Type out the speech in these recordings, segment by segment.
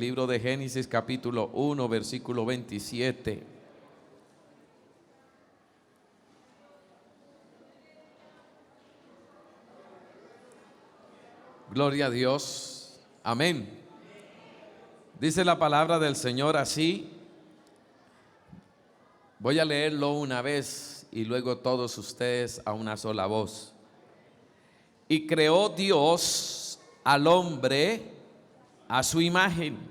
Libro de Génesis capítulo 1 versículo 27. Gloria a Dios. Amén. Dice la palabra del Señor así. Voy a leerlo una vez y luego todos ustedes a una sola voz. Y creó Dios al hombre a su imagen.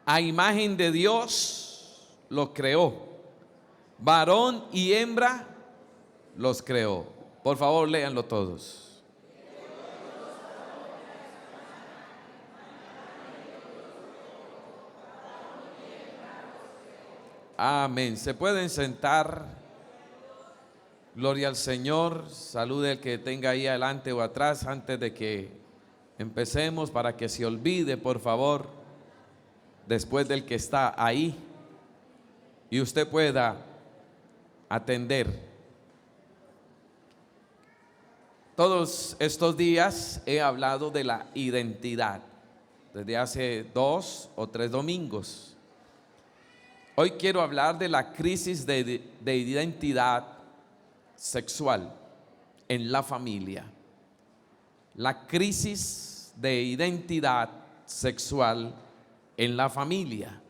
A imagen de Dios los creó. Varón y hembra los creó. Por favor, léanlo todos. Amén. Se pueden sentar. Gloria al Señor. Salude al que tenga ahí adelante o atrás antes de que empecemos, para que se olvide, por favor, después del que está ahí, y usted pueda atender. Todos estos días he hablado de la identidad, desde hace 2 o 3 domingos. Hoy quiero hablar de la crisis de identidad sexual en la familia. La crisis de identidad sexual en la familia.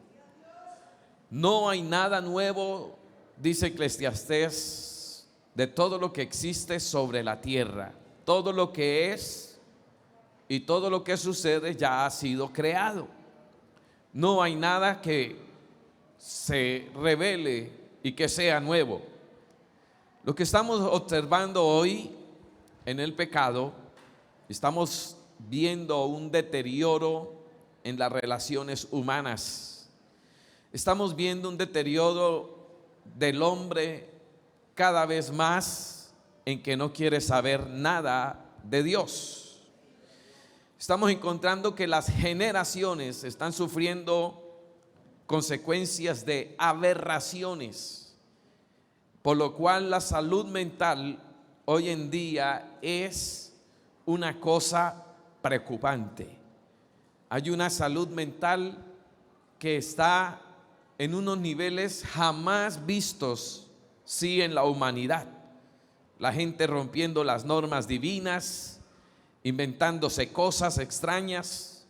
No hay nada nuevo, dice Eclesiastés, de todo lo que existe sobre la tierra. Todo lo que es y todo lo que sucede ya ha sido creado. No hay nada que se revele y que sea nuevo. Lo que estamos observando hoy en el pecado, estamos viendo un deterioro en las relaciones humanas. Estamos viendo un deterioro del hombre cada vez más en que no quiere saber nada de Dios. Estamos encontrando que las generaciones están sufriendo consecuencias de aberraciones, por lo cual la salud mental hoy en día es una cosa preocupante. Hay una salud mental que está en unos niveles jamás vistos, sí, en la humanidad. La gente rompiendo las normas divinas, inventándose cosas extrañas.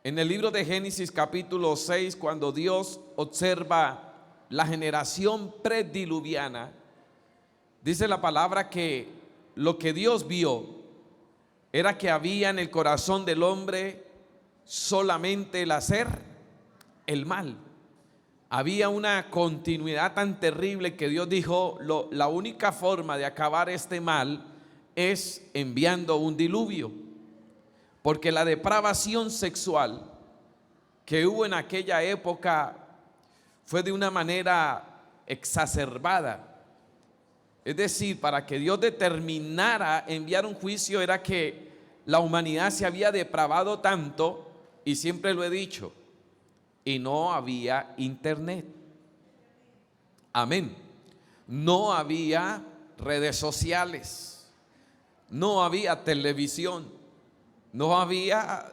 En el libro de Génesis capítulo 6, cuando Dios observa la generación prediluviana, dice la palabra que lo que Dios vio era que había en el corazón del hombre solamente el hacer el mal. Había una continuidad tan terrible que Dios dijo, la única forma de acabar este mal es enviando un diluvio. Porque la depravación sexual que hubo en aquella época fue de una manera exacerbada. Es decir, para que Dios determinara enviar un juicio era que la humanidad se había depravado tanto, y siempre lo he dicho, y no había internet. Amén. No había redes sociales, no había televisión, no había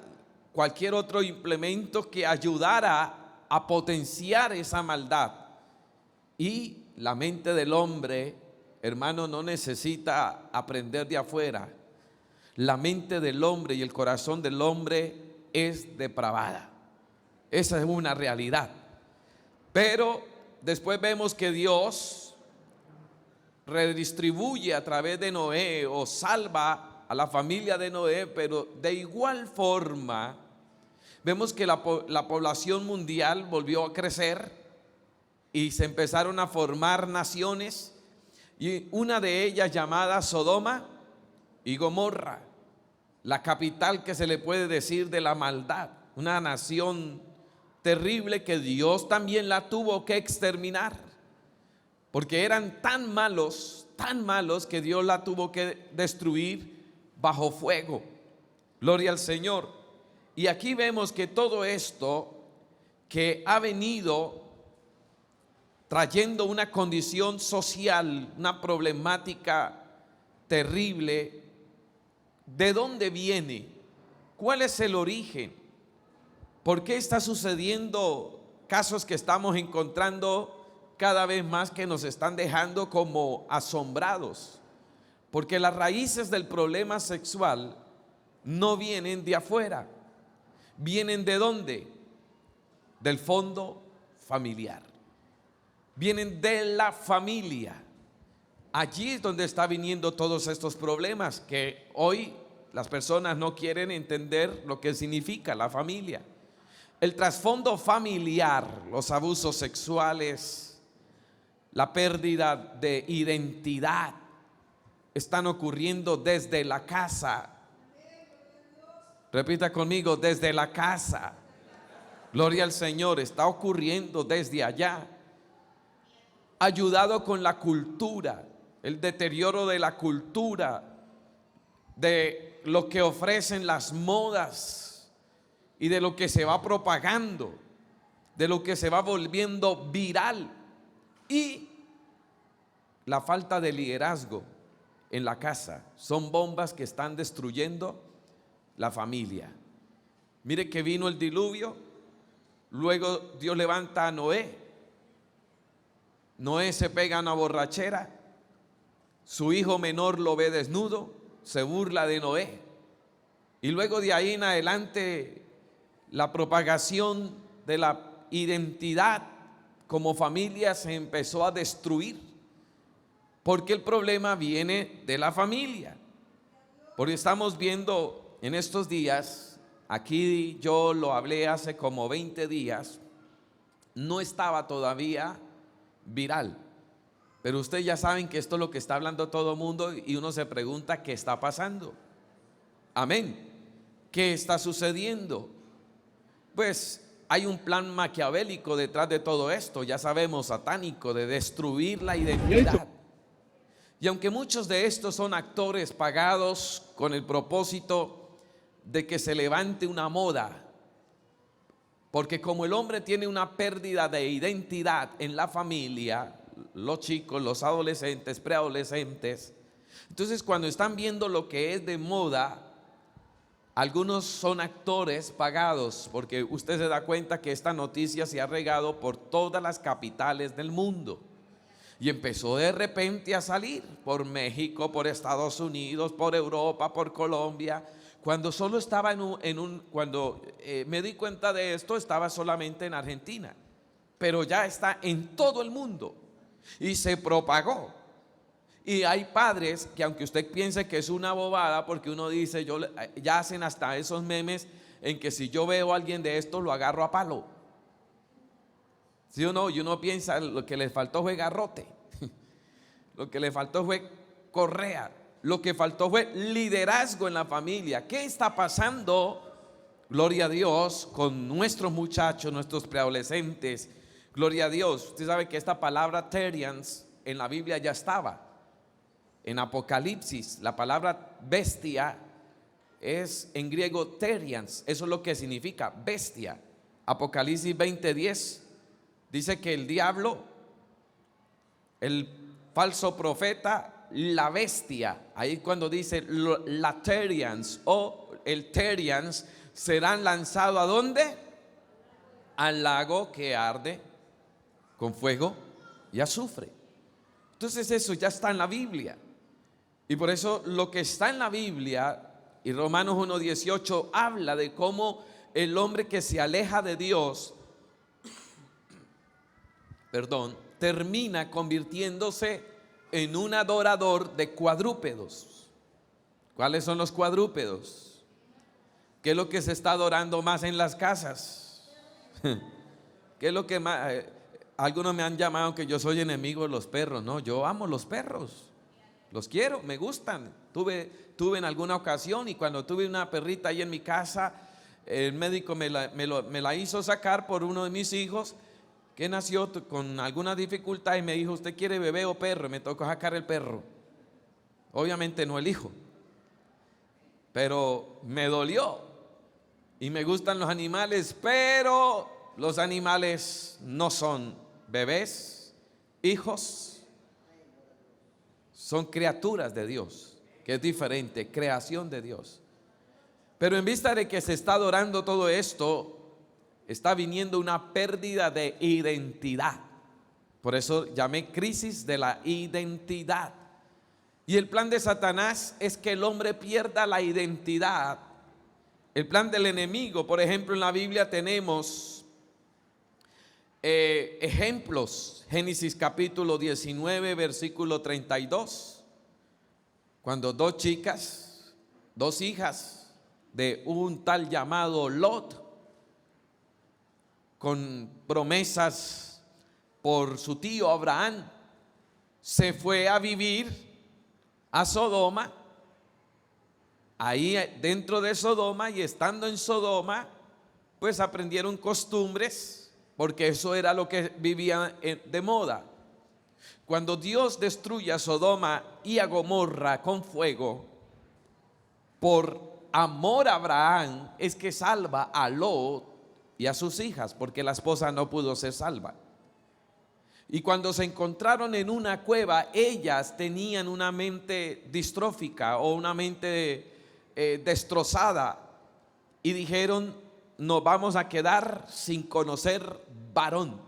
cualquier otro implemento que ayudara a potenciar esa maldad. Y la mente del hombre, hermano, no necesita aprender de afuera. La mente del hombre y el corazón del hombre es depravada. Esa es una realidad. Pero después vemos que Dios redistribuye a través de Noé, o salva a la familia de Noé, pero de igual forma vemos que la población mundial volvió a crecer y se empezaron a formar naciones, y una de ellas llamada Sodoma y Gomorra, la capital que se le puede decir de la maldad, una nación terrible que Dios también la tuvo que exterminar, porque eran tan malos que Dios la tuvo que destruir bajo fuego. Gloria al Señor. Y aquí vemos que todo esto que ha venido trayendo una condición social, una problemática terrible, ¿de dónde viene? ¿Cuál es el origen? ¿Por qué está sucediendo casos que estamos encontrando cada vez más que nos están dejando como asombrados? Porque las raíces del problema sexual no vienen de afuera. ¿Vienen de dónde? Del fondo familiar. Vienen de la familia. Allí es donde está viniendo todos estos problemas que hoy las personas no quieren entender lo que significa la familia. El trasfondo familiar, los abusos sexuales, la pérdida de identidad, están ocurriendo desde la casa. Repita conmigo, desde la casa. Gloria al Señor, está ocurriendo desde allá. Ayudado con la cultura, el deterioro de la cultura, de lo que ofrecen las modas y de lo que se va propagando, de lo que se va volviendo viral, y la falta de liderazgo en la casa. Son bombas que están destruyendo la familia. Mire que vino el diluvio, luego Dios levanta a Noé. Noé se pega a una borrachera, su hijo menor lo ve desnudo, se burla de Noé, y luego de ahí en adelante la propagación de la identidad como familia se empezó a destruir, porque el problema viene de la familia. Porque estamos viendo en estos días, aquí yo lo hablé hace como 20 días, no estaba todavía viral, pero ustedes ya saben que esto es lo que está hablando todo el mundo y uno se pregunta qué está pasando. Amén. ¿Qué está sucediendo? Pues hay un plan maquiavélico detrás de todo esto, ya sabemos, satánico, de destruir la identidad. Y aunque muchos de estos son actores pagados con el propósito de que se levante una moda, porque como el hombre tiene una pérdida de identidad en la familia, los chicos, los adolescentes, preadolescentes, entonces cuando están viendo lo que es de moda, algunos son actores pagados, porque usted se da cuenta que esta noticia se ha regado por todas las capitales del mundo. Y empezó de repente a salir por México, por Estados Unidos, por Europa, por Colombia. Cuando solo estaba cuando me di cuenta de esto, estaba solamente en Argentina, pero ya está en todo el mundo y se propagó. Y hay padres que, aunque usted piense que es una bobada, porque uno dice, ya hacen hasta esos memes en que si yo veo a alguien de esto lo agarro a palo. ¿Sí o no? Y uno piensa, lo que le faltó fue garrote, lo que le faltó fue correa, lo que faltó fue liderazgo en la familia. ¿Qué está pasando? Gloria a Dios, con nuestros muchachos, nuestros preadolescentes. Gloria a Dios. Usted sabe que esta palabra terians en la Biblia ya estaba. En Apocalipsis, la palabra bestia es en griego terians. Eso es lo que significa bestia. Apocalipsis 20:10 dice que el diablo, el falso profeta, la bestia, ahí cuando dice la terians o el terians, serán lanzados ¿a dónde? Al lago que arde con fuego y azufre. Entonces eso ya está en la Biblia. Y por eso lo que está en la Biblia, y Romanos 1:18 habla de cómo el hombre que se aleja de Dios, termina convirtiéndose en un adorador de cuadrúpedos. ¿Cuáles son los cuadrúpedos? ¿Qué es lo que se está adorando más en las casas? ¿Qué es lo que más? Algunos me han llamado que yo soy enemigo de los perros. No, yo amo los perros. Los quiero, me gustan. Tuve en alguna ocasión, y cuando tuve una perrita ahí en mi casa, el médico me la hizo sacar por uno de mis hijos que nació con alguna dificultad, y me dijo, ¿usted quiere bebé o perro? Y me tocó sacar el perro. Obviamente no el hijo, pero me dolió. Y me gustan los animales, pero los animales no son bebés, hijos. Son criaturas de Dios, que es diferente, creación de Dios. Pero en vista de que se está adorando todo esto, está viniendo una pérdida de identidad. Por eso llamé crisis de la identidad. Y el plan de Satanás es que el hombre pierda la identidad. El plan del enemigo, por ejemplo, en la Biblia tenemos ejemplos. Génesis capítulo 19, versículo 32. Cuando dos chicas, dos hijas de un tal llamado Lot, con promesas por su tío Abraham, se fue a vivir a Sodoma. Ahí dentro de Sodoma, y estando en Sodoma, pues aprendieron costumbres, porque eso era lo que vivía de moda. Cuando Dios destruye a Sodoma y a Gomorra con fuego, por amor a Abraham es que salva a Lot y a sus hijas, porque la esposa no pudo ser salva. Y cuando se encontraron en una cueva, ellas tenían una mente distrófica o una mente destrozada, y dijeron: nos vamos a quedar sin conocer varón.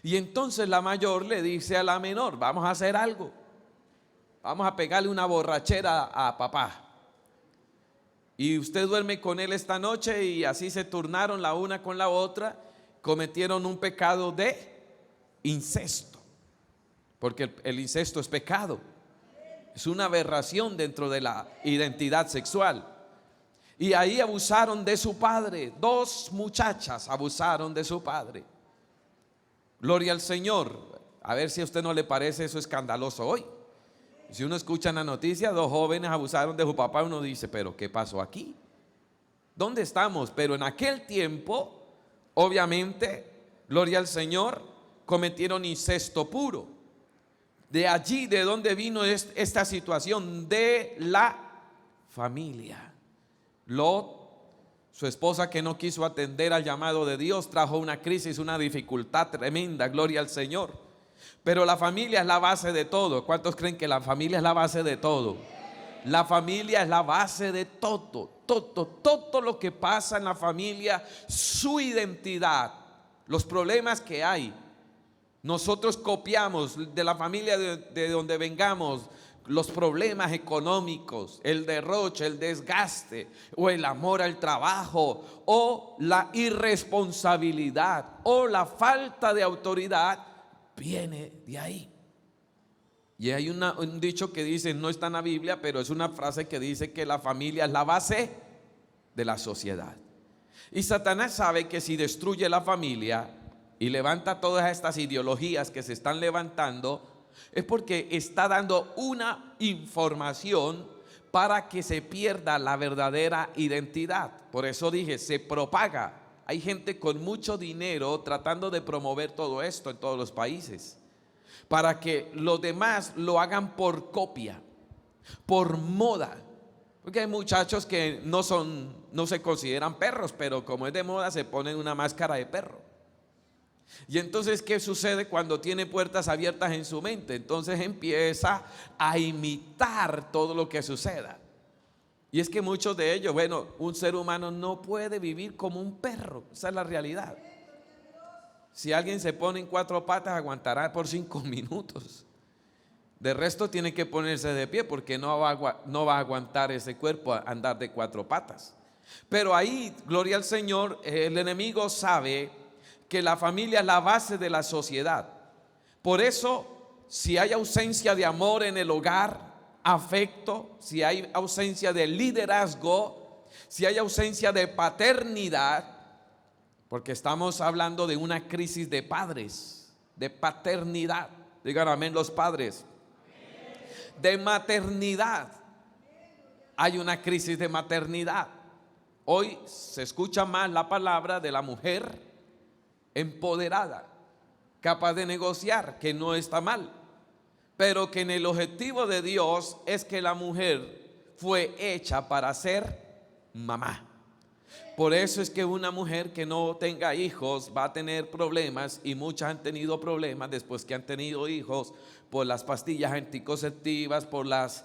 Y entonces la mayor le dice a la menor: vamos a hacer algo, vamos a pegarle una borrachera a papá, y usted duerme con él esta noche. Y así se turnaron la una con la otra, cometieron un pecado de incesto, porque el incesto es pecado, es una aberración dentro de la identidad sexual. Y ahí abusaron de su padre. Dos muchachas abusaron de su padre. Gloria al Señor. A ver si a usted no le parece eso escandaloso hoy. Si uno escucha en la noticia, dos jóvenes abusaron de su papá, uno dice: pero ¿qué pasó aquí? ¿Dónde estamos? Pero en aquel tiempo, obviamente, gloria al Señor, cometieron incesto puro. De allí, de donde vino esta situación de la familia. Lot, su esposa, que no quiso atender al llamado de Dios, trajo una crisis, una dificultad tremenda, gloria al Señor. Pero la familia es la base de todo. ¿Cuántos creen que la familia es la base de todo? La familia es la base de todo. Todo lo que pasa en la familia, su identidad, los problemas que hay. Nosotros copiamos de la familia de donde vengamos los problemas económicos, el derroche, el desgaste, o el amor al trabajo, o la irresponsabilidad, o la falta de autoridad, viene de ahí. Y hay un dicho que dice, no está en la Biblia, pero es una frase que dice que la familia es la base de la sociedad. Y Satanás sabe que si destruye la familia y levanta todas estas ideologías que se están levantando, es porque está dando una información para que se pierda la verdadera identidad. Por eso dije, se propaga. Hay gente con mucho dinero tratando de promover todo esto en todos los países, para que los demás lo hagan por copia, por moda. Porque hay muchachos que no se consideran perros, pero como es de moda se ponen una máscara de perro. Y entonces, ¿qué sucede cuando tiene puertas abiertas en su mente? Entonces empieza a imitar todo lo que suceda. Y es que muchos de ellos, bueno, un ser humano no puede vivir como un perro. Esa es la realidad. Si alguien se pone en cuatro patas, aguantará por 5 minutos. De resto tiene que ponerse de pie, porque no va a aguantar ese cuerpo a andar de 4 patas. Pero ahí, gloria al Señor, el enemigo sabe que la familia es la base de la sociedad. Por eso, si hay ausencia de amor en el hogar, afecto, si hay ausencia de liderazgo, si hay ausencia de paternidad, porque estamos hablando de una crisis de padres, de paternidad, digan amén los padres, de maternidad, hay una crisis de maternidad. Hoy se escucha más la palabra de la mujer empoderada, capaz de negociar, que no está mal, pero que en el objetivo de Dios es que la mujer fue hecha para ser mamá. Por eso es que una mujer que no tenga hijos va a tener problemas, y muchas han tenido problemas después que han tenido hijos, por las pastillas anticonceptivas, por las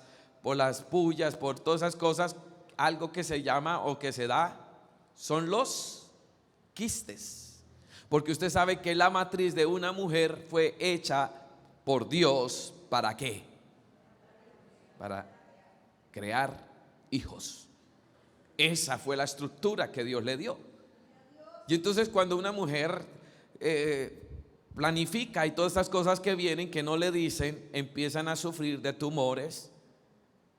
pullas, por todas esas cosas. Algo que se llama o que se da son los quistes. Porque usted sabe que la matriz de una mujer fue hecha por Dios. ¿Para qué? Para crear hijos. Esa fue la estructura que Dios le dio. Y entonces cuando una mujer planifica y todas estas cosas que vienen, que no le dicen, empiezan a sufrir de tumores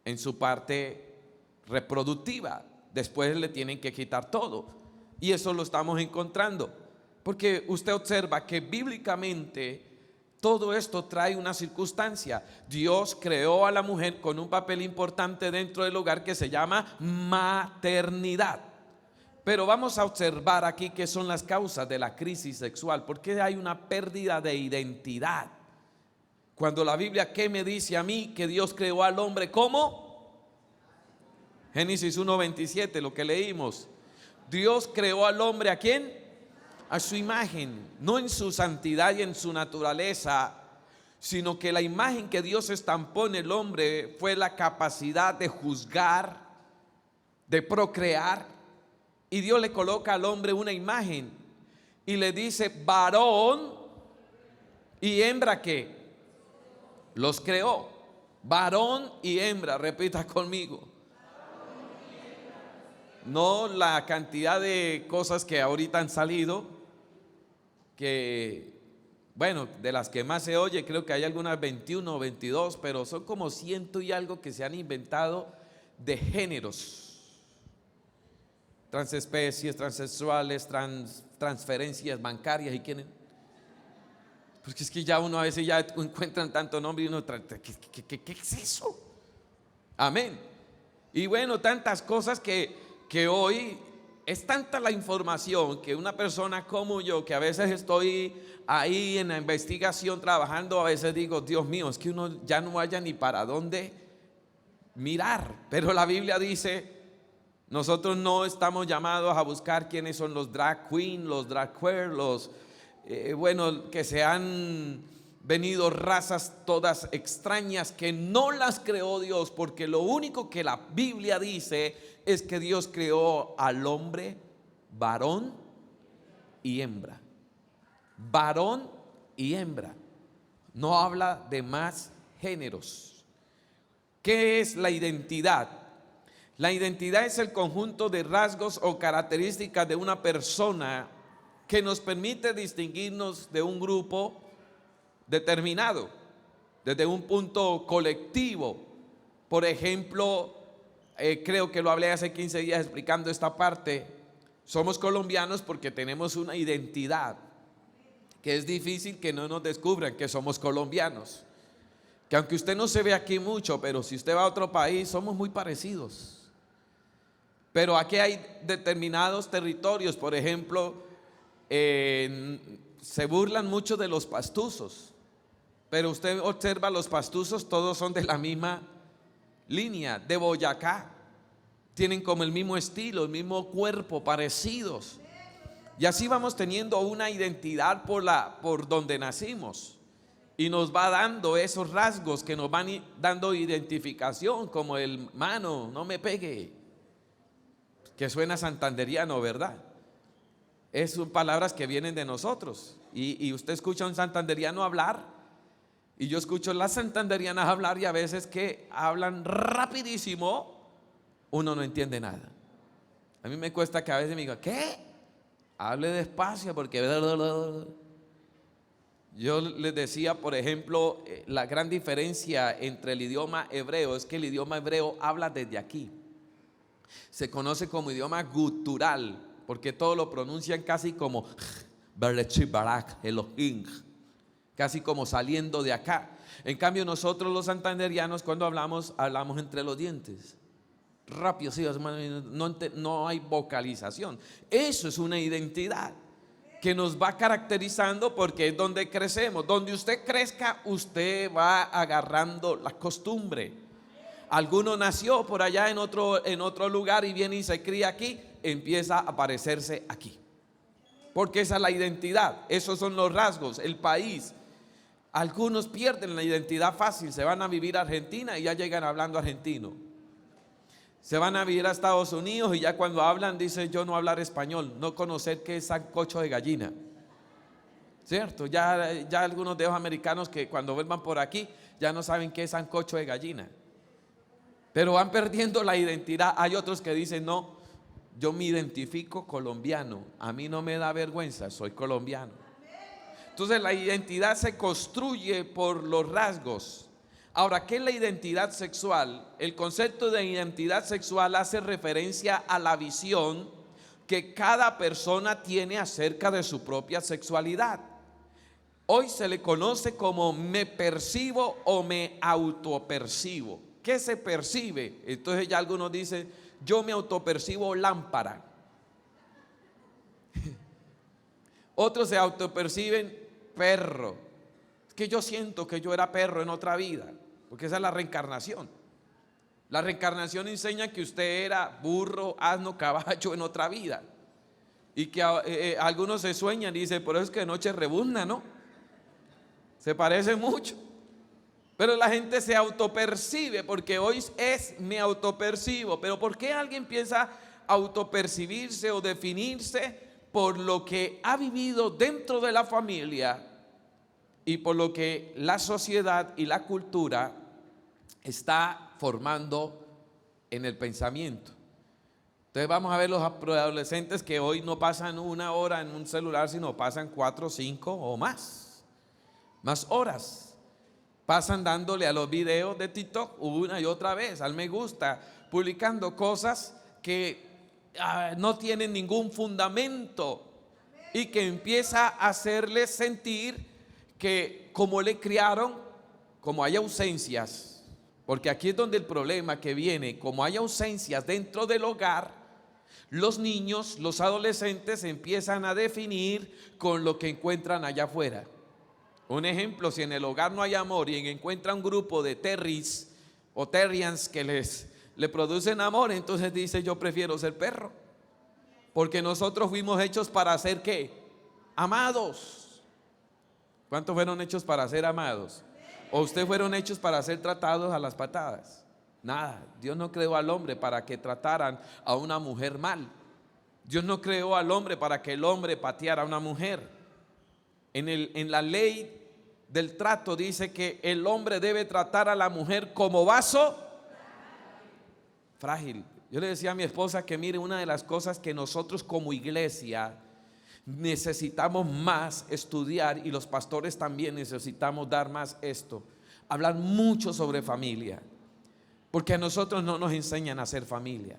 en su parte reproductiva. Después le tienen que quitar todo. Y eso lo estamos encontrando. Porque usted observa que bíblicamente todo esto trae una circunstancia. Dios creó a la mujer con un papel importante dentro del hogar que se llama maternidad. Pero vamos a observar aquí qué son las causas de la crisis sexual. Porque hay una pérdida de identidad. Cuando la Biblia, ¿qué me dice a mí? Que Dios creó al hombre ¿cómo? Génesis 1:27, lo que leímos. Dios creó al hombre ¿a quién? A su imagen, no en su santidad y en su naturaleza, sino que la imagen que Dios estampó en el hombre fue la capacidad de juzgar, de procrear. Y Dios le coloca al hombre una imagen y le dice varón y hembra. ¿Qué? Los creó, varón y hembra. Repita conmigo. No la cantidad de cosas que ahorita han salido, que bueno, de las que más se oye, creo que hay algunas 21 o 22, pero son como 100 y algo que se han inventado de géneros, transespecies, transexuales, transferencias bancarias y quieren. Porque es que ya uno a veces ya encuentran tanto nombre y uno, ¿qué es eso? Amén. Y bueno, tantas cosas que hoy es tanta la información que una persona como yo, que a veces estoy ahí en la investigación trabajando, a veces digo, Dios mío, es que uno ya no haya ni para dónde mirar. Pero la Biblia dice, nosotros no estamos llamados a buscar quiénes son los drag queen, los drag queer, los bueno, que se han venido razas todas extrañas que no las creó Dios, porque lo único que la Biblia dice es que Dios creó al hombre varón y hembra. Varón y hembra. No habla de más géneros. ¿Qué es la identidad? La identidad es el conjunto de rasgos o características de una persona que nos permite distinguirnos de un grupo determinado, desde un punto colectivo. Por ejemplo, creo que lo hablé hace 15 días explicando esta parte. Somos colombianos porque tenemos una identidad que es difícil que no nos descubran que somos colombianos. Que aunque usted no se ve aquí mucho, pero si usted va a otro país, somos muy parecidos. Pero aquí hay determinados territorios, por ejemplo, se burlan mucho de los pastuzos, pero usted observa los pastuzos, todos son de la misma línea, de Boyacá, tienen como el mismo estilo, el mismo cuerpo, parecidos, y así vamos teniendo una identidad por donde nacimos, y nos va dando esos rasgos que nos van dando identificación, como el mano, no me pegue, que suena santanderiano, ¿verdad? Son palabras que vienen de nosotros. Y usted escucha a un santanderiano hablar, y yo escucho a las santanderianas hablar, y a veces que hablan rapidísimo, uno no entiende nada. A mí me cuesta que a veces me diga, ¿qué? Hable despacio porque... Yo les decía, por ejemplo, la gran diferencia entre el idioma hebreo es que el idioma hebreo habla desde aquí. Se conoce como idioma gutural, porque todo lo pronuncian casi como casi como saliendo de acá. En cambio nosotros los santanderianos cuando hablamos entre los dientes, rápido, sí, no hay vocalización. Eso es una identidad que nos va caracterizando, porque es donde crecemos. Donde usted crezca, usted va agarrando la costumbre. Alguno nació por allá en otro lugar y viene y se cría aquí, empieza a parecerse aquí, porque esa es la identidad, esos son los rasgos, el país. Algunos pierden la identidad fácil, se van a vivir a Argentina y ya llegan hablando argentino. Se van a vivir a Estados Unidos y ya cuando hablan dicen yo no hablar español, no conocer qué es sancocho de gallina. ¿Cierto? Ya algunos de los americanos que cuando vuelvan por aquí ya no saben qué es sancocho de gallina. Pero van perdiendo la identidad. Hay otros que dicen no, yo me identifico colombiano, a mí no me da vergüenza, soy colombiano. Entonces la identidad se construye por los rasgos. Ahora, ¿qué es la identidad sexual? El concepto de identidad sexual hace referencia a la visión que cada persona tiene acerca de su propia sexualidad. Hoy se le conoce como me percibo o me autopercibo. ¿Qué se percibe? Entonces ya algunos dicen, yo me autopercibo lámpara. Otros se autoperciben perro. Es que yo siento que yo era perro en otra vida, porque esa es la reencarnación. La reencarnación enseña que usted era burro, asno, caballo en otra vida. Y que algunos se sueñan y dicen, por eso es que de noche rebuzna, ¿no? Se parece mucho. Pero la gente se autopercibe, porque hoy es me autopercibo. Pero ¿por qué alguien piensa autopercibirse o definirse? Por lo que ha vivido dentro de la familia y por lo que la sociedad y la cultura está formando en el pensamiento. Entonces vamos a ver los adolescentes que hoy no pasan una hora en un celular, sino pasan 4, 5 o más horas. Pasan dándole a los videos de TikTok una y otra vez, al me gusta, publicando cosas que no tienen ningún fundamento y que empieza a hacerles sentir que como le criaron, como hay ausencias, porque aquí es donde el problema que viene, como hay ausencias dentro del hogar, los niños, los adolescentes empiezan a definir con lo que encuentran allá afuera. Un ejemplo, si en el hogar no hay amor y encuentra un grupo de terries o terrians que le producen amor, entonces dice yo prefiero ser perro, porque nosotros fuimos hechos para ser ¿qué? Amados. ¿Cuántos fueron hechos para ser amados? ¿O ustedes fueron hechos para ser tratados a las patadas? Nada, Dios no creó al hombre para que trataran a una mujer mal. Dios no creó al hombre para que el hombre pateara a una mujer. En la ley del trato dice que el hombre debe tratar a la mujer como vaso frágil. Yo le decía a mi esposa que mire, una de las cosas que nosotros como iglesia necesitamos más estudiar, y los pastores también necesitamos dar más esto, hablar mucho sobre familia, porque a nosotros no nos enseñan a ser familia,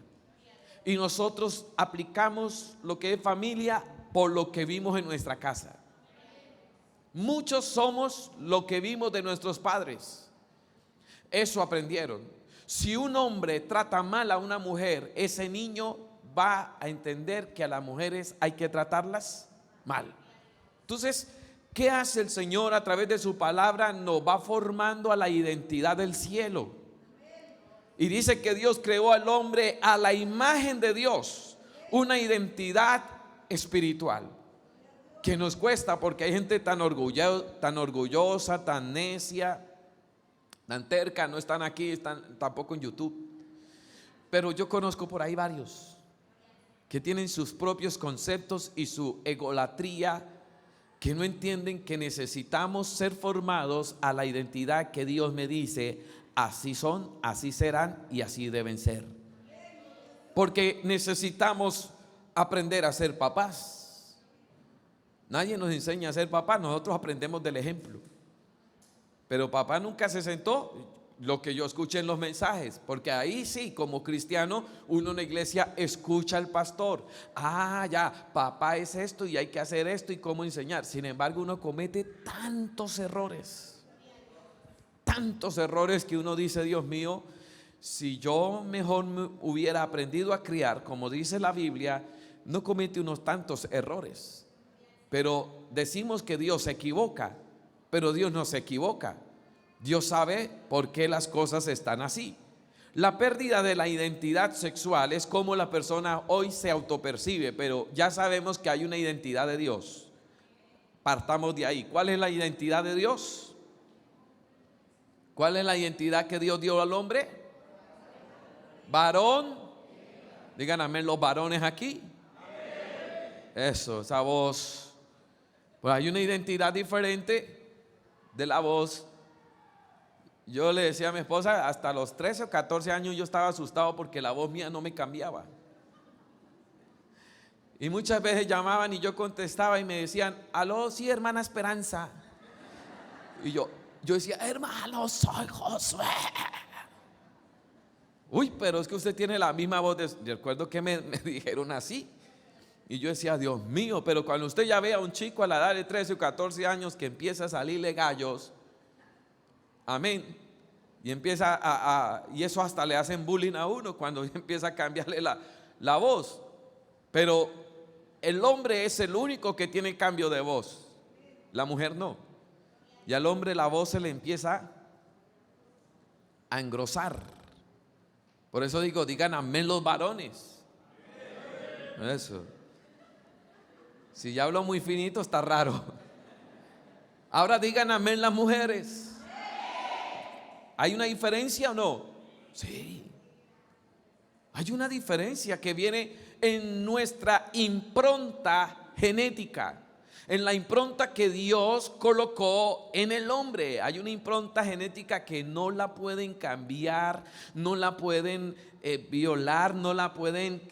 y nosotros aplicamos lo que es familia por lo que vimos en nuestra casa. Muchos somos lo que vimos de nuestros padres. Eso aprendieron. Si un hombre trata mal a una mujer, ese niño va a entender que a las mujeres hay que tratarlas mal. Entonces, ¿qué hace el Señor a través de su palabra? Nos va formando a la identidad del cielo. Y dice que Dios creó al hombre a la imagen de Dios, una identidad espiritual. Que nos cuesta, porque hay gente tan orgullosa, tan necia, tan terca. No están aquí, están tampoco en YouTube, pero yo conozco por ahí varios que tienen sus propios conceptos y su egolatría, que no entienden que necesitamos ser formados a la identidad que Dios me dice, así son, así serán y así deben ser. Porque necesitamos aprender a ser papás. Nadie nos enseña a ser papá, nosotros aprendemos del ejemplo. Pero papá nunca se sentó, lo que yo escuché en los mensajes, porque ahí sí, como cristiano, uno en la iglesia escucha al pastor. Ya, papá es esto y hay que hacer esto y cómo enseñar. Sin embargo, uno comete tantos errores que uno dice, Dios mío, si yo mejor me hubiera aprendido a criar, como dice la Biblia, no comete unos tantos errores. Pero decimos que Dios se equivoca, pero Dios no se equivoca. Dios sabe por qué las cosas están así. La pérdida de la identidad sexual es como la persona hoy se autopercibe, pero ya sabemos que hay una identidad de Dios. Partamos de ahí. ¿Cuál es la identidad de Dios? ¿Cuál es la identidad que Dios dio al hombre? varón. Digan amén los varones aquí. Eso, esa voz. Pues hay una identidad diferente de la voz. Yo le decía a mi esposa, hasta los 13 o 14 años yo estaba asustado porque la voz mía no me cambiaba. Y muchas veces llamaban y yo contestaba y me decían, aló, sí, hermana Esperanza. Y yo decía, hermano, soy Josué. Uy, pero es que usted tiene la misma voz. Recuerdo que me dijeron así. Y yo decía, Dios mío, pero cuando usted ya ve a un chico a la edad de 13 o 14 años que empieza a salirle gallos, amén, y empieza y eso hasta le hacen bullying a uno cuando empieza a cambiarle la voz. Pero el hombre es el único que tiene cambio de voz, la mujer no. Y al hombre la voz se le empieza a engrosar. Por eso digo, digan amén los varones. Eso. Si ya hablo muy finito está raro. Ahora digan amén las mujeres. ¿Hay una diferencia o no? Sí. Hay una diferencia que viene en nuestra impronta genética, en la impronta que Dios colocó en el hombre. Hay una impronta genética que no la pueden cambiar, no la pueden violar, no la pueden,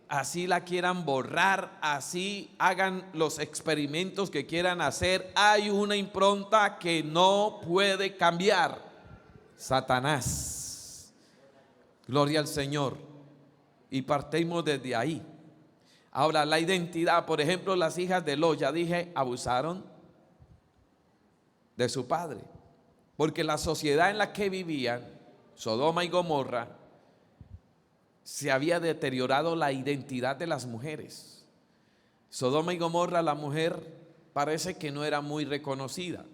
así la quieran borrar, así hagan los experimentos que quieran hacer. Hay una impronta que no puede cambiar. Satanás. Gloria al Señor. Y partimos desde ahí. Ahora, la identidad, por ejemplo, las hijas de Lot, ya dije, abusaron de su padre, porque la sociedad en la que vivían, Sodoma y Gomorra, se había deteriorado la identidad de las mujeres. Sodoma y Gomorra, la mujer parece que no era muy reconocida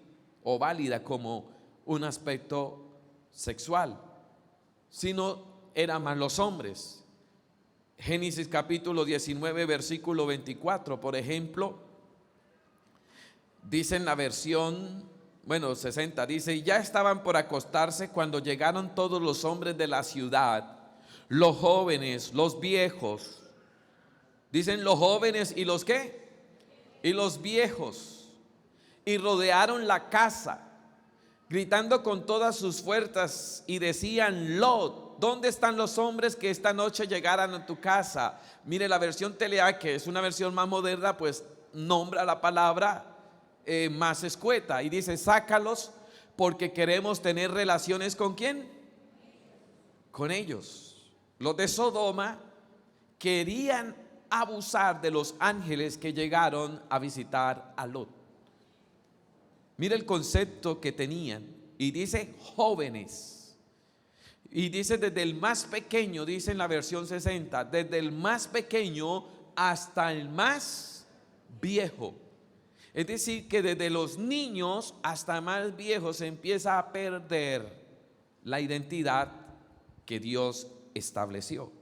o válida como un aspecto sexual, sino eran más los hombres. Génesis capítulo 19 versículo 24, por ejemplo, dice en la versión 60, dice: y ya estaban por acostarse cuando llegaron todos los hombres de la ciudad, los jóvenes, los viejos. Dicen los jóvenes y los ¿qué? Y los viejos, y rodearon la casa, gritando con todas sus fuerzas, y decían: Lot, ¿dónde están los hombres que esta noche llegaran a tu casa? Mire, la versión Telea, que es una versión más moderna, pues nombra la palabra más escueta y dice: sácalos porque queremos tener relaciones ¿con quién? Con ellos. Los de Sodoma querían abusar de los ángeles que llegaron a visitar a Lot. Mire el concepto que tenían, y dice jóvenes. Y dice desde el más pequeño, dice en la versión 60, desde el más pequeño hasta el más viejo. Es decir, que desde los niños hasta más viejos se empieza a perder la identidad que Dios estableció,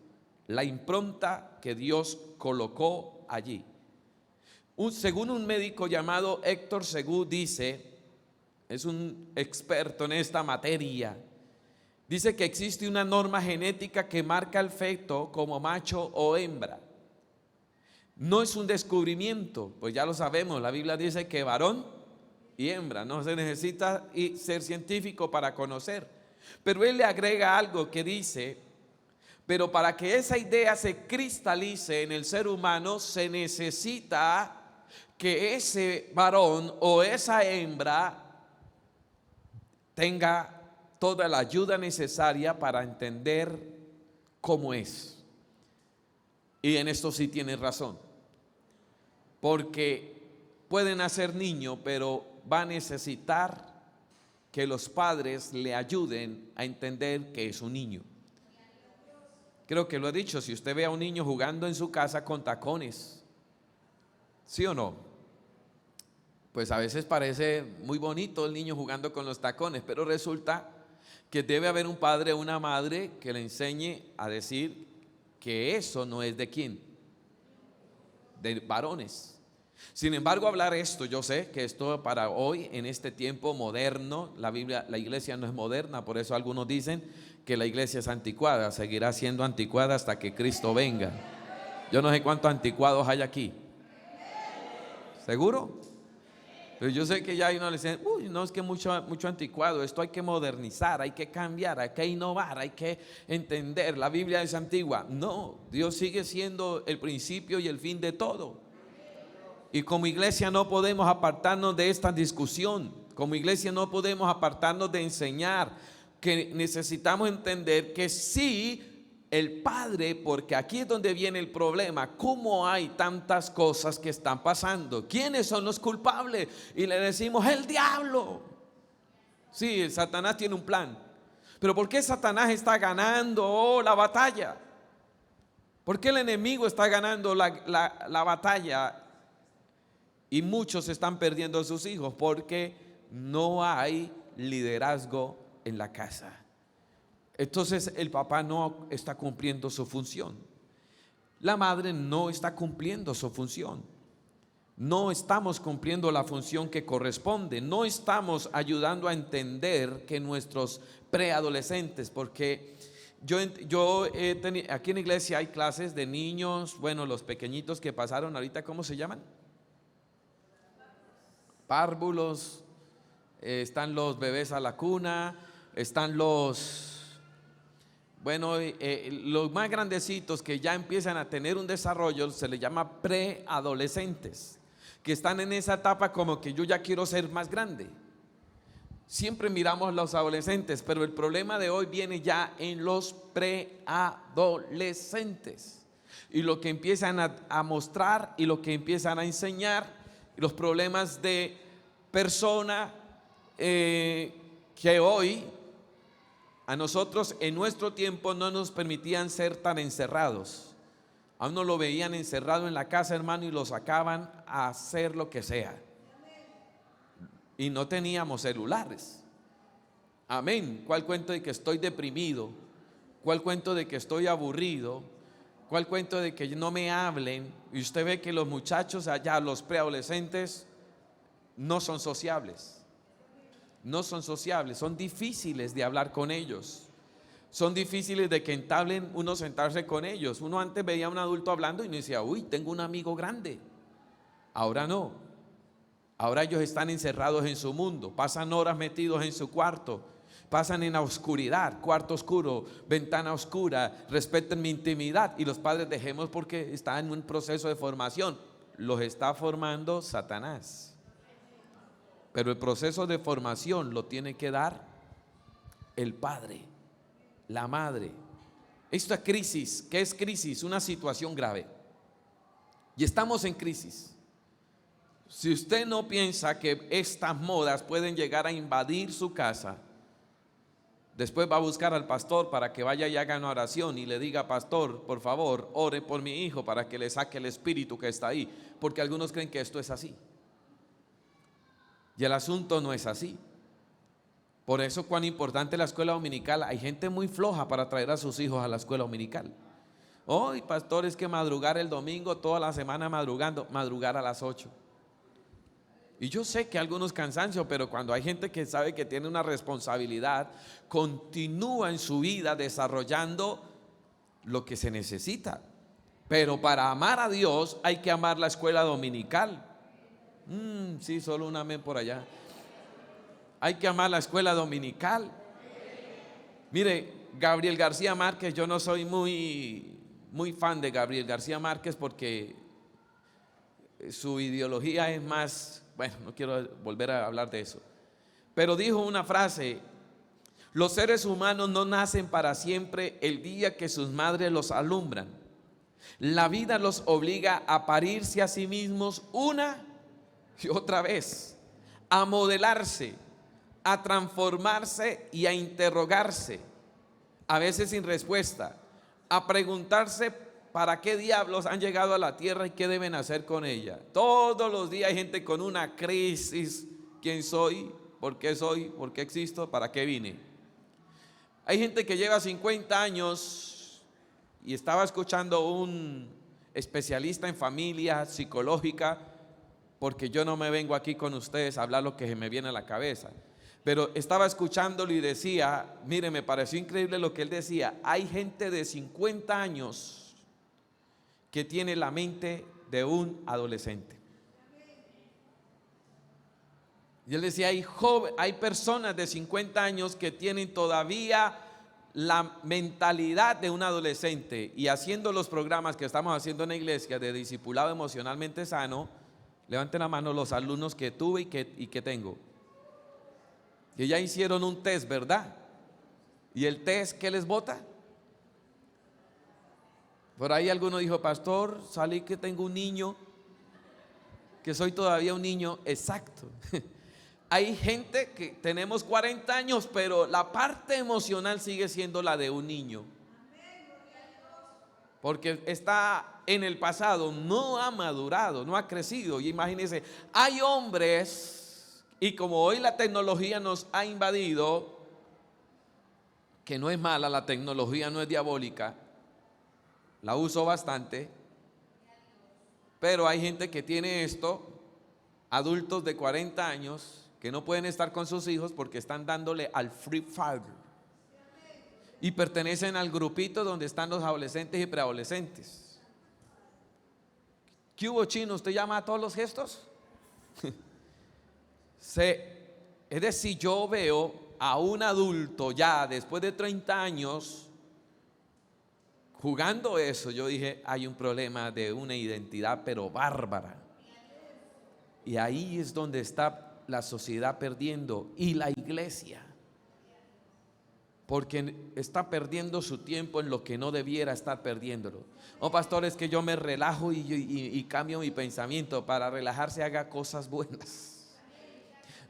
la impronta que Dios colocó allí. Según un médico llamado Héctor Segú, dice, es un experto en esta materia, dice que existe una norma genética que marca al feto como macho o hembra. No es un descubrimiento, pues ya lo sabemos, la Biblia dice que varón y hembra, no se necesita ser científico para conocer. Pero él le agrega algo que dice: pero para que esa idea se cristalice en el ser humano, se necesita que ese varón o esa hembra tenga toda la ayuda necesaria para entender cómo es. Y en esto sí tiene razón, porque puede nacer niño, pero va a necesitar que los padres le ayuden a entender que es un niño. Creo que lo he dicho, si usted ve a un niño jugando en su casa con tacones, ¿sí o no? Pues a veces parece muy bonito el niño jugando con los tacones, pero resulta que debe haber un padre o una madre que le enseñe a decir que eso no es de quién, de varones. Sin embargo, hablar esto, yo sé que esto para hoy, en este tiempo moderno, la iglesia no es moderna, por eso algunos dicen que la iglesia es anticuada, seguirá siendo anticuada hasta que Cristo venga. Yo no sé cuántos anticuados hay aquí. ¿Seguro? Pero yo sé que ya hay uno le dicen, uy, no, es que mucho anticuado, esto hay que modernizar, hay que cambiar, hay que innovar, hay que entender, la Biblia es antigua. No, Dios sigue siendo el principio y el fin de todo. Y como iglesia no podemos apartarnos de esta discusión, como iglesia no podemos apartarnos de enseñar que necesitamos entender que sí, el Padre, porque aquí es donde viene el problema, cómo hay tantas cosas que están pasando, quiénes son los culpables, y le decimos el diablo. Sí, Satanás tiene un plan, pero ¿por qué Satanás está ganando la batalla? ¿Por qué el enemigo está ganando la batalla y muchos están perdiendo a sus hijos? Porque no hay liderazgo en la casa. Entonces el papá no está cumpliendo su función, la madre no está cumpliendo su función, no estamos cumpliendo la función que corresponde, no estamos ayudando a entender que nuestros preadolescentes, porque yo he tenido, aquí en la iglesia hay clases de niños, bueno, los pequeñitos que pasaron ahorita, ¿cómo se llaman? Párvulos, están los bebés a la cuna, están los más grandecitos que ya empiezan a tener un desarrollo, se les llama preadolescentes, que están en esa etapa como que yo ya quiero ser más grande. Siempre miramos a los adolescentes, pero el problema de hoy viene ya en los preadolescentes. Y lo que empiezan a mostrar y lo que empiezan a enseñar, los problemas de persona que hoy a nosotros en nuestro tiempo no nos permitían ser tan encerrados. A uno lo veían encerrado en la casa, hermano, y lo sacaban a hacer lo que sea. Y no teníamos celulares. Amén. ¿Cuál cuento de que estoy deprimido? ¿Cuál cuento de que estoy aburrido? ¿Cuál cuento de que no me hablen? Y usted ve que los muchachos allá, los preadolescentes, no son sociables. No son sociables, son difíciles de hablar con ellos, son difíciles de que entablen uno sentarse con ellos. Uno antes veía a un adulto hablando y no decía, uy, tengo un amigo grande. Ahora no, ahora ellos están encerrados en su mundo, pasan horas metidos en su cuarto, pasan en la oscuridad, cuarto oscuro, ventana oscura, respeten mi intimidad. Y los padres dejemos porque están en un proceso de formación, los está formando Satanás. Pero el proceso de formación lo tiene que dar el padre, la madre. Esta crisis, ¿qué es crisis? Una situación grave. Y estamos en crisis. Si usted no piensa que estas modas pueden llegar a invadir su casa, después va a buscar al pastor para que vaya y haga una oración y le diga, pastor, por favor, ore por mi hijo para que le saque el espíritu que está ahí. Porque algunos creen que esto es así. Y el asunto no es así. Por eso cuán importante la escuela dominical. Hay gente muy floja para traer a sus hijos a la escuela dominical. Hoy, pastor, es que madrugar el domingo, toda la semana madrugar a las 8. Y yo sé que algunos cansancios, pero cuando hay gente que sabe que tiene una responsabilidad, continúa en su vida desarrollando lo que se necesita. Pero para amar a Dios hay que amar la escuela dominical. Sí, solo un amén por allá. Hay que amar la escuela dominical. Mire, Gabriel García Márquez, yo no soy muy fan de Gabriel García Márquez porque su ideología es más, bueno, no quiero volver a hablar de eso. Pero dijo una frase: los seres humanos no nacen para siempre el día que sus madres los alumbran. La vida los obliga a parirse a sí mismos una y otra vez, a modelarse, a transformarse y a interrogarse, a veces sin respuesta, a preguntarse para qué diablos han llegado a la tierra y qué deben hacer con ella. Todos los días hay gente con una crisis: ¿quién soy? ¿Por qué soy? ¿Por qué existo? ¿Para qué vine? Hay gente que lleva 50 años y estaba escuchando un especialista en familia psicológica, porque yo no me vengo aquí con ustedes a hablar lo que me viene a la cabeza. Pero estaba escuchándolo y decía, mire, me pareció increíble lo que él decía. Hay gente de 50 años que tiene la mente de un adolescente. Y él decía, hay personas de 50 años que tienen todavía la mentalidad de un adolescente. Y haciendo los programas que estamos haciendo en la iglesia de discipulado emocionalmente sano, levanten la mano los alumnos que tuve y que tengo. Que ya hicieron un test, ¿verdad? ¿Y el test qué les bota? Por ahí alguno dijo, pastor, salí que tengo un niño, que soy todavía un niño. Exacto. Hay gente que tenemos 40 años, pero la parte emocional sigue siendo la de un niño. Porque está en el pasado, no ha madurado, no ha crecido. Y imagínense, hay hombres, y como hoy la tecnología nos ha invadido, que no es mala, la tecnología no es diabólica, la uso bastante, pero hay gente que tiene esto, adultos de 40 años, que no pueden estar con sus hijos porque están dándole al Free Fire y pertenecen al grupito donde están los adolescentes y preadolescentes. ¿Qué hubo, chino? ¿Usted llama a todos los gestos? Es decir, yo veo a un adulto ya después de 30 años jugando eso. Yo dije, hay un problema de una identidad pero bárbara. Y ahí es donde está la sociedad perdiendo, y la iglesia, porque está perdiendo su tiempo en lo que no debiera estar perdiéndolo. Oh, pastor, es que yo me relajo y cambio mi pensamiento. Para relajarse haga cosas buenas.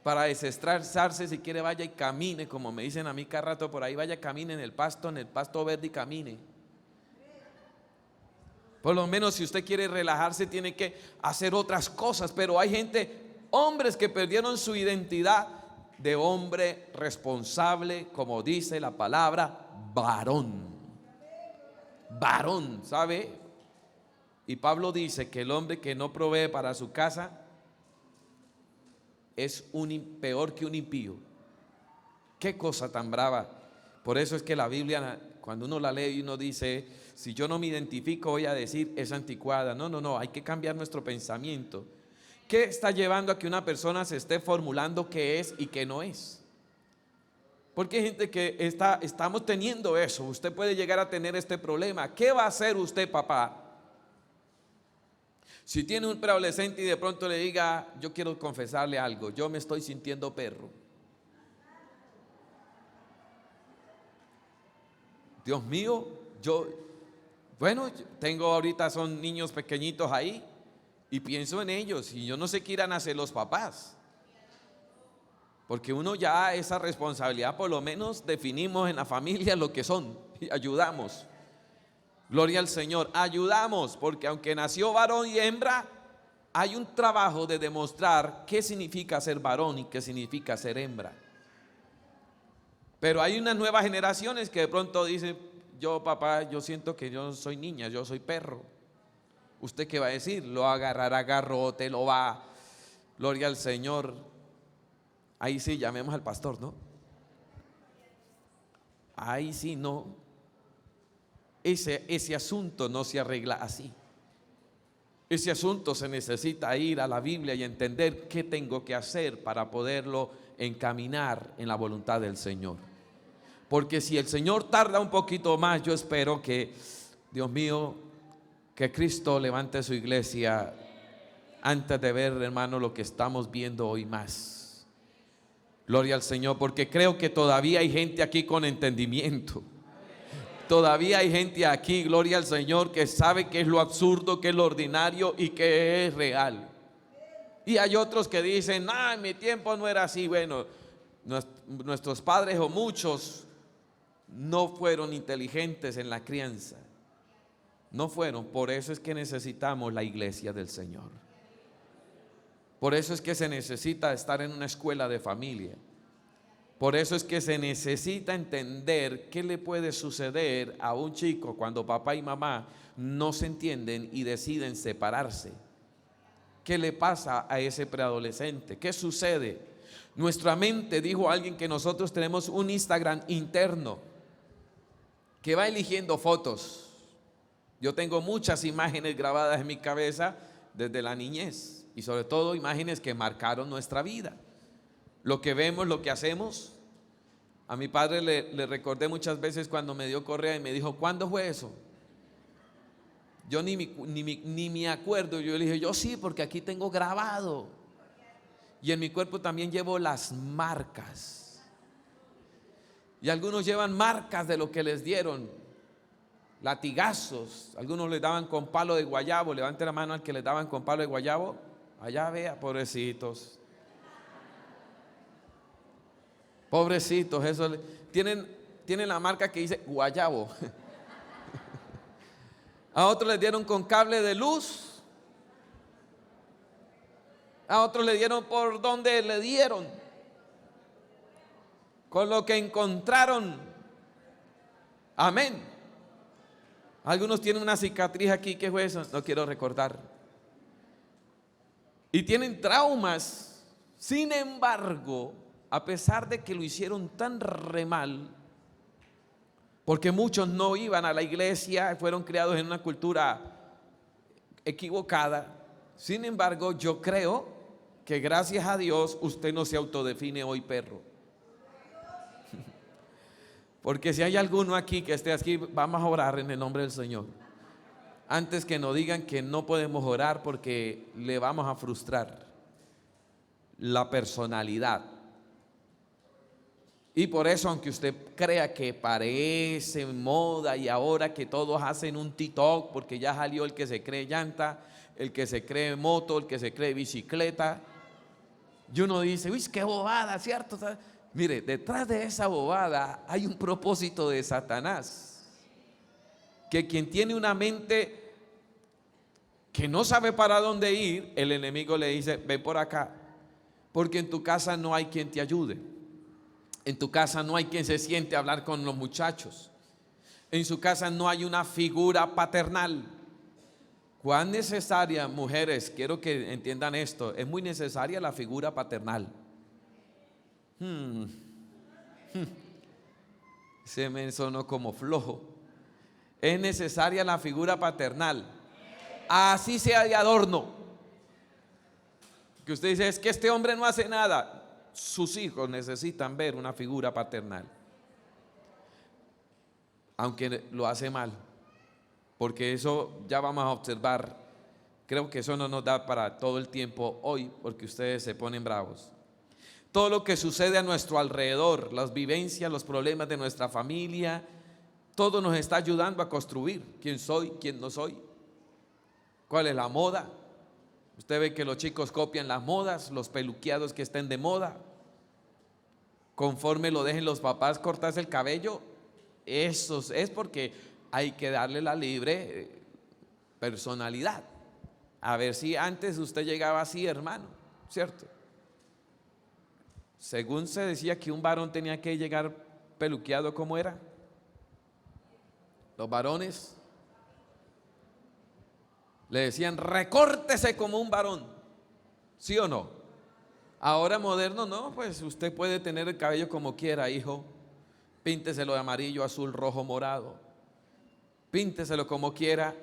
Para desestresarse, si quiere, vaya y camine, como me dicen a mí cada rato por ahí, vaya, camine en el pasto verde y camine. Por lo menos si usted quiere relajarse tiene que hacer otras cosas. Pero hay gente, hombres que perdieron su identidad de hombre responsable, como dice la palabra, varón. Varón, ¿sabe? Y Pablo dice que el hombre que no provee para su casa es peor que un impío. Qué cosa tan brava. Por eso es que la Biblia, cuando uno la lee y uno dice, si yo no me identifico voy a decir es anticuada. No, hay que cambiar nuestro pensamiento. ¿Qué está llevando a que una persona se esté formulando qué es y qué no es? Porque hay gente que estamos teniendo eso. Usted puede llegar a tener este problema. ¿Qué va a hacer usted, papá? Si tiene un preadolescente y de pronto le diga, yo quiero confesarle algo, yo me estoy sintiendo perro. Dios mío, tengo ahorita, son niños pequeñitos ahí y pienso en ellos y yo no sé qué irán a hacer los papás. Porque uno ya esa responsabilidad, por lo menos definimos en la familia lo que son y ayudamos. Gloria al Señor, ayudamos, porque aunque nació varón y hembra, hay un trabajo de demostrar qué significa ser varón y qué significa ser hembra. Pero hay unas nuevas generaciones que de pronto dicen, papá, yo siento que yo no soy niña, yo soy perro. ¿Usted qué va a decir? Lo agarrará a garrote, lo va, gloria al Señor. Ahí sí, llamemos al pastor, ¿no? Ahí sí, no. Ese asunto no se arregla así. Ese asunto se necesita ir a la Biblia y entender qué tengo que hacer para poderlo encaminar en la voluntad del Señor. Porque si el Señor tarda un poquito más, yo espero que, Dios mío, que Cristo levante su iglesia antes de ver, hermano, lo que estamos viendo hoy más. Gloria al Señor, porque creo que todavía hay gente aquí con entendimiento. Todavía hay gente aquí, gloria al Señor, que sabe qué es lo absurdo, qué es lo ordinario y qué es real. Y hay otros que dicen, en mi tiempo no era así. Bueno, nuestros padres o muchos no fueron inteligentes en la crianza. No fueron. Por eso es que necesitamos la iglesia del Señor. Por eso es que se necesita estar en una escuela de familia. Por eso es que se necesita entender qué le puede suceder a un chico cuando papá y mamá no se entienden y deciden separarse. ¿Qué le pasa a ese preadolescente? ¿Qué sucede? Nuestra mente, dijo alguien, que nosotros tenemos un Instagram interno que va eligiendo fotos. Yo tengo muchas imágenes grabadas en mi cabeza desde la niñez y sobre todo imágenes que marcaron nuestra vida. Lo que vemos, lo que hacemos. A mi padre le recordé muchas veces cuando me dio correa y me dijo, ¿cuándo fue eso? Yo ni me acuerdo. Yo le dije, yo sí, porque aquí tengo grabado. Y en mi cuerpo también llevo las marcas. Y algunos llevan marcas de lo que les dieron. Latigazos. Algunos les daban con palo de guayabo. Levante la mano al que les daban con palo de guayabo. Allá vea, pobrecitos. Pobrecitos, eso. Tienen la marca que dice guayabo. A otros les dieron con cable de luz. A otros le dieron por donde le dieron. Con lo que encontraron. Amén. Algunos tienen una cicatriz aquí. ¿Qué fue eso? No quiero recordar. Y tienen traumas. Sin embargo, a pesar de que lo hicieron tan re mal, porque muchos no iban a la iglesia, fueron criados en una cultura equivocada. Sin embargo, yo creo que gracias a Dios usted no se autodefine hoy perro. Porque si hay alguno aquí que esté aquí, vamos a orar en el nombre del Señor. Antes que nos digan que no podemos orar porque le vamos a frustrar la personalidad. Y por eso, aunque usted crea que parece moda y ahora que todos hacen un TikTok, porque ya salió el que se cree llanta, el que se cree moto, el que se cree bicicleta, y uno dice, uy, qué bobada, ¿cierto? Mire, detrás de esa bobada hay un propósito de Satanás, que quien tiene una mente que no sabe para dónde ir, el enemigo le dice, ven por acá, porque en tu casa no hay quien te ayude. En tu casa no hay quien se siente a hablar con los muchachos. En su casa no hay una figura paternal. ¿Cuán necesaria, mujeres? Quiero que entiendan esto. Es muy necesaria la figura paternal. Se me sonó como flojo. Es necesaria la figura paternal. Así sea de adorno. Que usted dice, es que este hombre no hace nada. Sus hijos necesitan ver una figura paternal, aunque lo hace mal, porque eso ya vamos a observar. Creo que eso no nos da para todo el tiempo hoy, porque ustedes se ponen bravos. Todo lo que sucede a nuestro alrededor, las vivencias, los problemas de nuestra familia, todo nos está ayudando a construir quién soy, quién no soy, cuál es la moda. Usted ve que los chicos copian las modas, los peluqueados que estén de moda. Conforme lo dejen los papás cortarse el cabello, eso es porque hay que darle la libre personalidad. A ver si antes usted llegaba así, hermano, ¿cierto? Según se decía que un varón tenía que llegar peluqueado, ¿cómo era? Los varones le decían, recórtese como un varón, ¿sí o no? Ahora moderno, no, pues usted puede tener el cabello como quiera, hijo. Pínteselo de amarillo, azul, rojo, morado. Pínteselo como quiera,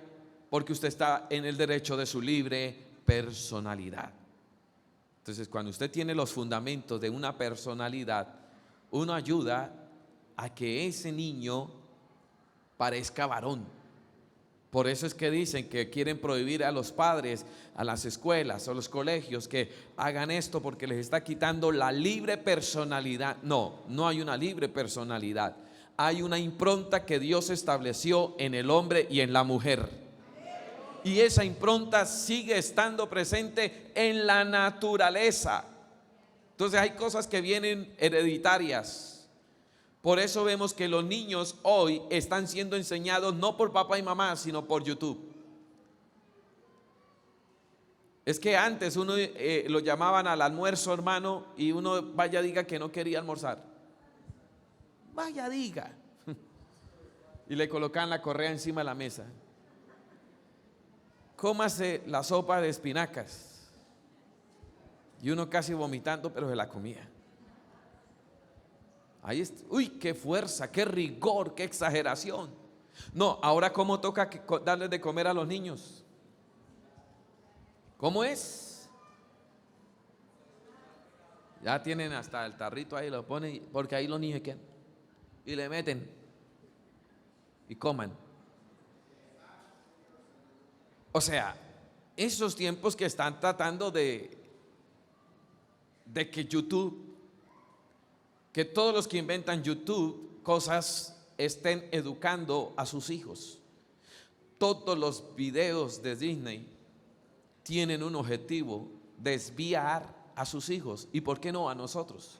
porque usted está en el derecho de su libre personalidad. Entonces, cuando usted tiene los fundamentos de una personalidad, uno ayuda a que ese niño parezca varón. Por eso es que dicen que quieren prohibir a los padres, a las escuelas, a los colegios que hagan esto porque les está quitando la libre personalidad. No, no hay una libre personalidad. Hay una impronta que Dios estableció en el hombre y en la mujer. Y esa impronta sigue estando presente en la naturaleza. Entonces hay cosas que vienen hereditarias. Por eso vemos que los niños hoy están siendo enseñados no por papá y mamá, sino por YouTube. Es que antes uno lo llamaban al almuerzo, hermano, y uno vaya diga que no quería almorzar. Vaya diga. Y le colocaban la correa encima de la mesa. Cómase la sopa de espinacas. Y uno casi vomitando, pero se la comía. Ahí está. Uy, qué fuerza, qué rigor, qué exageración. No, ahora cómo toca darles de comer a los niños. ¿Cómo es? Ya tienen hasta el tarrito ahí, lo ponen, porque ahí los niños quedan. Y le meten y coman. O sea, esos tiempos que están tratando de que YouTube, que todos los que inventan YouTube cosas estén educando a sus hijos. Todos los videos de Disney tienen un objetivo: desviar a sus hijos. ¿Y por qué no a nosotros?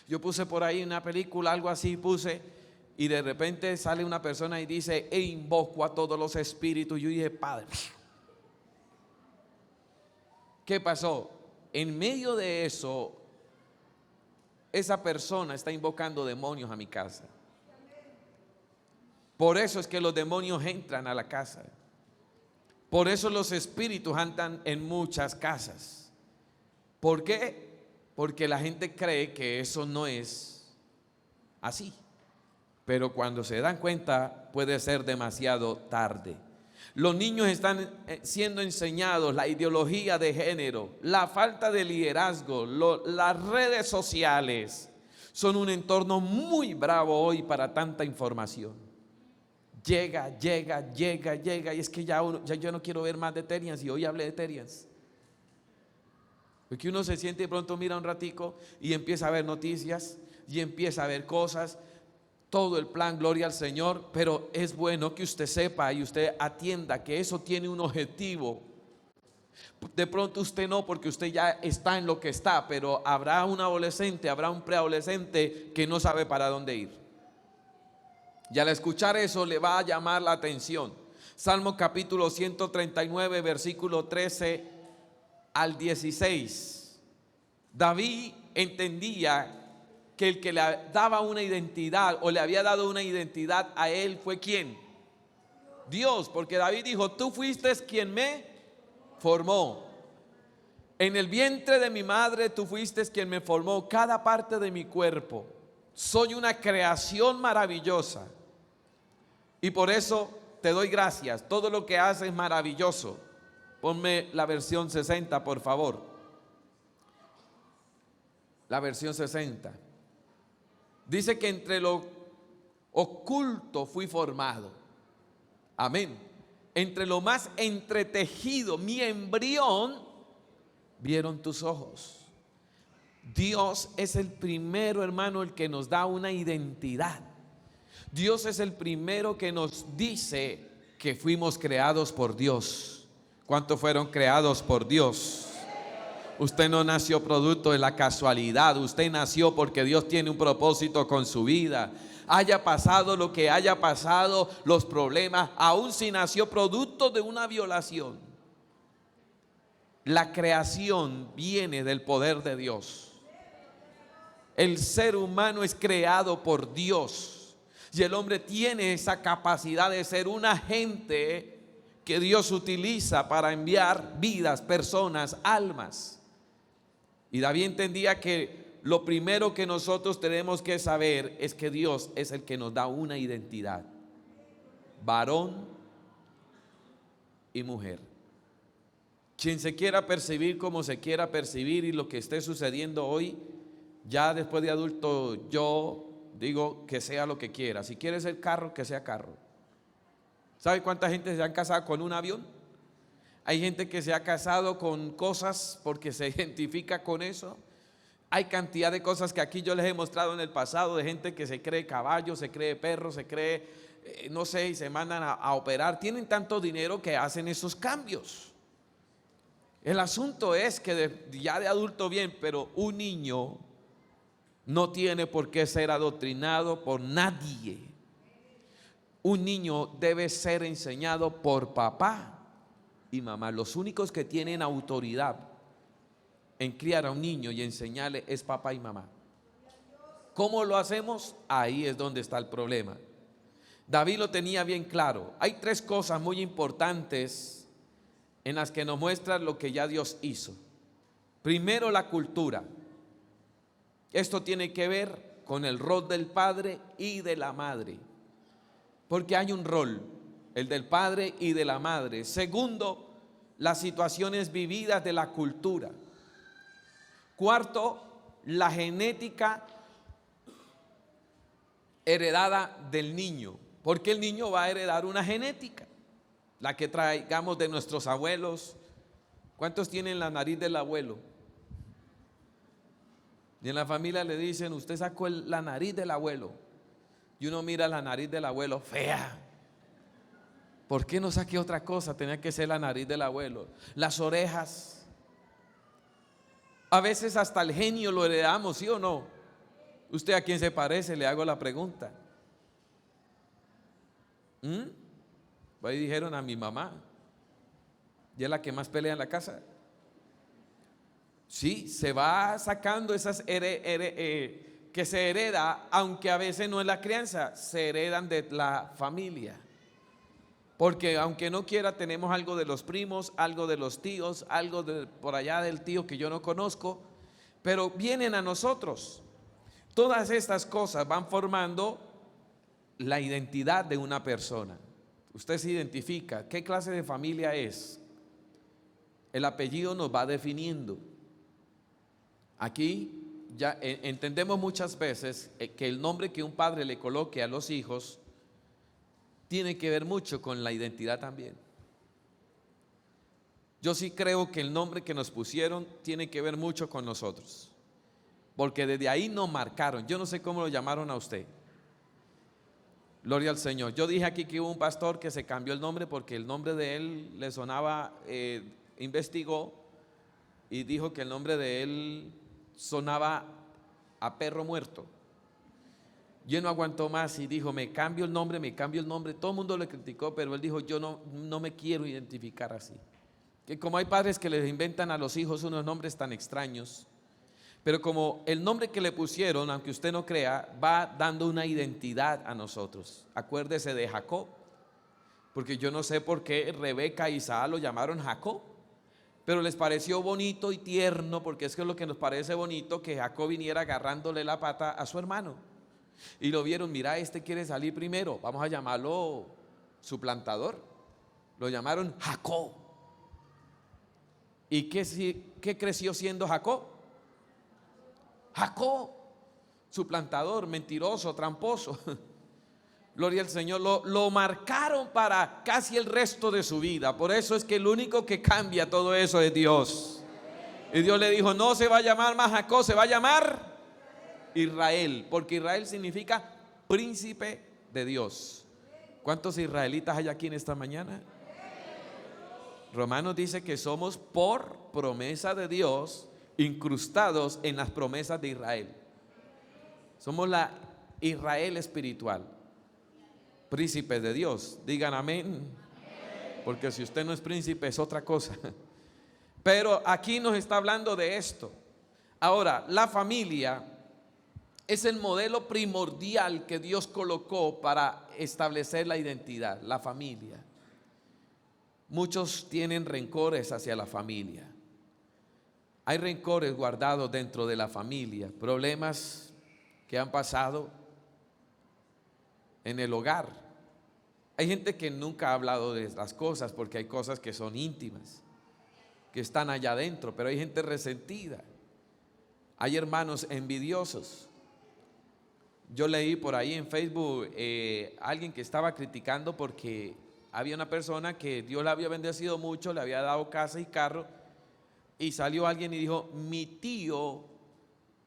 Yo puse por ahí una película, algo así puse, y de repente sale una persona y dice: e invoco a todos los espíritus. Yo dije: Padre, ¿qué pasó? En medio de eso, esa persona está invocando demonios a mi casa. Por eso es que los demonios entran a la casa. Por eso los espíritus andan en muchas casas. ¿Por qué? Porque la gente cree que eso no es así. Pero cuando se dan cuenta, puede ser demasiado tarde. Los niños están siendo enseñados la ideología de género, la falta de liderazgo, las redes sociales. Son un entorno muy bravo hoy para tanta información. Llega, y es que ya yo no quiero ver más de Terians, y hoy hablé de Terians. Porque uno se siente y de pronto mira un ratico y empieza a ver noticias y empieza a ver cosas, todo el plan, gloria al Señor, pero es bueno que usted sepa y usted atienda que eso tiene un objetivo. De pronto usted no, porque usted ya está en lo que está, pero habrá un adolescente, habrá un preadolescente que no sabe para dónde ir. Y al escuchar eso le va a llamar la atención. Salmo capítulo 139, versículo 13 al 16. David entendía que el que le daba una identidad, o le había dado una identidad a él, fue ¿quién? Dios, porque David dijo: tú fuiste quien me formó. En el vientre de mi madre tú fuiste quien me formó, cada parte de mi cuerpo. Soy una creación maravillosa. Y por eso te doy gracias. Todo lo que haces es maravilloso. Ponme la versión 60, por favor. La versión 60. Dice que entre lo oculto fui formado. Amén. Entre lo más entretejido, mi embrión, vieron tus ojos. Dios es el primero, hermano, el que nos da una identidad. Dios es el primero que nos dice que fuimos creados por Dios. ¿Cuántos fueron creados por Dios? Usted no nació producto de la casualidad. Usted nació porque Dios tiene un propósito con su vida. Haya pasado lo que haya pasado, los problemas, aun si nació producto de una violación. La creación viene del poder de Dios. El ser humano es creado por Dios. Y el hombre tiene esa capacidad de ser un agente que Dios utiliza para enviar vidas, personas, almas. Y David entendía que lo primero que nosotros tenemos que saber es que Dios es el que nos da una identidad: varón y mujer. Quien se quiera percibir como se quiera percibir, y lo que esté sucediendo hoy, ya después de adulto, yo digo que sea lo que quiera. Si quiere ser carro, que sea carro. ¿Sabe cuánta gente se han casado con un avión? Hay gente que se ha casado con cosas porque se identifica con eso. Hay cantidad de cosas que aquí yo les he mostrado en el pasado, de gente que se cree caballo, se cree perro, se cree, no sé, y se mandan a operar. Tienen tanto dinero que hacen esos cambios. El asunto es que ya de adulto bien, pero un niño no tiene por qué ser adoctrinado por nadie. Un niño debe ser enseñado por papá y mamá. Los únicos que tienen autoridad en criar a un niño y enseñarle es papá y mamá. ¿Cómo lo hacemos? Ahí es donde está el problema. David lo tenía bien claro. Hay tres cosas muy importantes en las que nos muestra lo que ya Dios hizo. Primero la cultura. Esto tiene que ver con el rol del padre y de la madre, porque hay un rol, el del padre y de la madre. Segundo, las situaciones vividas de la cultura. Cuarto, la genética heredada del niño, porque el niño va a heredar una genética, la que traigamos de nuestros abuelos. ¿Cuántos tienen la nariz del abuelo? Y en la familia le dicen, usted sacó la nariz del abuelo. Y uno mira la nariz del abuelo, fea. ¿Por qué no saqué otra cosa? Tenía que ser la nariz del abuelo. Las orejas. A veces hasta el genio lo heredamos, ¿sí o no? ¿Usted a quién se parece? Le hago la pregunta. Ahí dijeron a mi mamá. Y es la que más pelea en la casa. Sí, se va sacando esas que se hereda, aunque a veces no es la crianza, se heredan de la familia. Porque aunque no quiera, tenemos algo de los primos, algo de los tíos, algo de por allá del tío que yo no conozco, pero vienen a nosotros. Todas estas cosas van formando la identidad de una persona. Usted se identifica, ¿qué clase de familia es? El apellido nos va definiendo. Aquí ya entendemos muchas veces que el nombre que un padre le coloque a los hijos tiene que ver mucho con la identidad también. Yo sí creo que el nombre que nos pusieron tiene que ver mucho con nosotros, porque desde ahí nos marcaron. Yo no sé cómo lo llamaron a usted. Gloria al Señor. Yo dije aquí que hubo un pastor que se cambió el nombre porque el nombre de él le sonaba, investigó y dijo que el nombre de él sonaba a perro muerto. Y él no aguantó más y dijo, me cambio el nombre, me cambio el nombre. Todo el mundo le criticó, pero él dijo, yo no me quiero identificar así. Que como hay padres que les inventan a los hijos unos nombres tan extraños, pero como el nombre que le pusieron, aunque usted no crea, va dando una identidad a nosotros. Acuérdese de Jacob, porque yo no sé por qué Rebeca y Isaac lo llamaron Jacob, pero les pareció bonito y tierno, porque es que es lo que nos parece bonito, que Jacob viniera agarrándole la pata a su hermano. Y lo vieron, mira, este quiere salir primero, vamos a llamarlo suplantador. Lo llamaron Jacob. ¿Y qué creció siendo Jacob? Jacob, suplantador, mentiroso, tramposo. Gloria al Señor, lo marcaron para casi el resto de su vida. Por eso es que el único que cambia todo eso es Dios. Y Dios le dijo, no se va a llamar más Jacob, se va a llamar Israel, porque Israel significa príncipe de Dios. ¿Cuántos israelitas hay aquí en esta mañana? Romanos dice que somos por promesa de Dios incrustados en las promesas de Israel. Somos la Israel espiritual, príncipes de Dios. Digan amén, porque si usted no es príncipe es otra cosa. Pero aquí nos está hablando de esto. Ahora, la familia es el modelo primordial que Dios colocó para establecer la identidad, la familia. Muchos tienen rencores hacia la familia. Hay rencores guardados dentro de la familia, problemas que han pasado en el hogar. Hay gente que nunca ha hablado de las cosas porque hay cosas que son íntimas, que están allá adentro, pero hay gente resentida. Hay hermanos envidiosos. Yo leí por ahí en Facebook alguien que estaba criticando porque había una persona que Dios le había bendecido mucho, le había dado casa y carro, y salió alguien y dijo, mi tío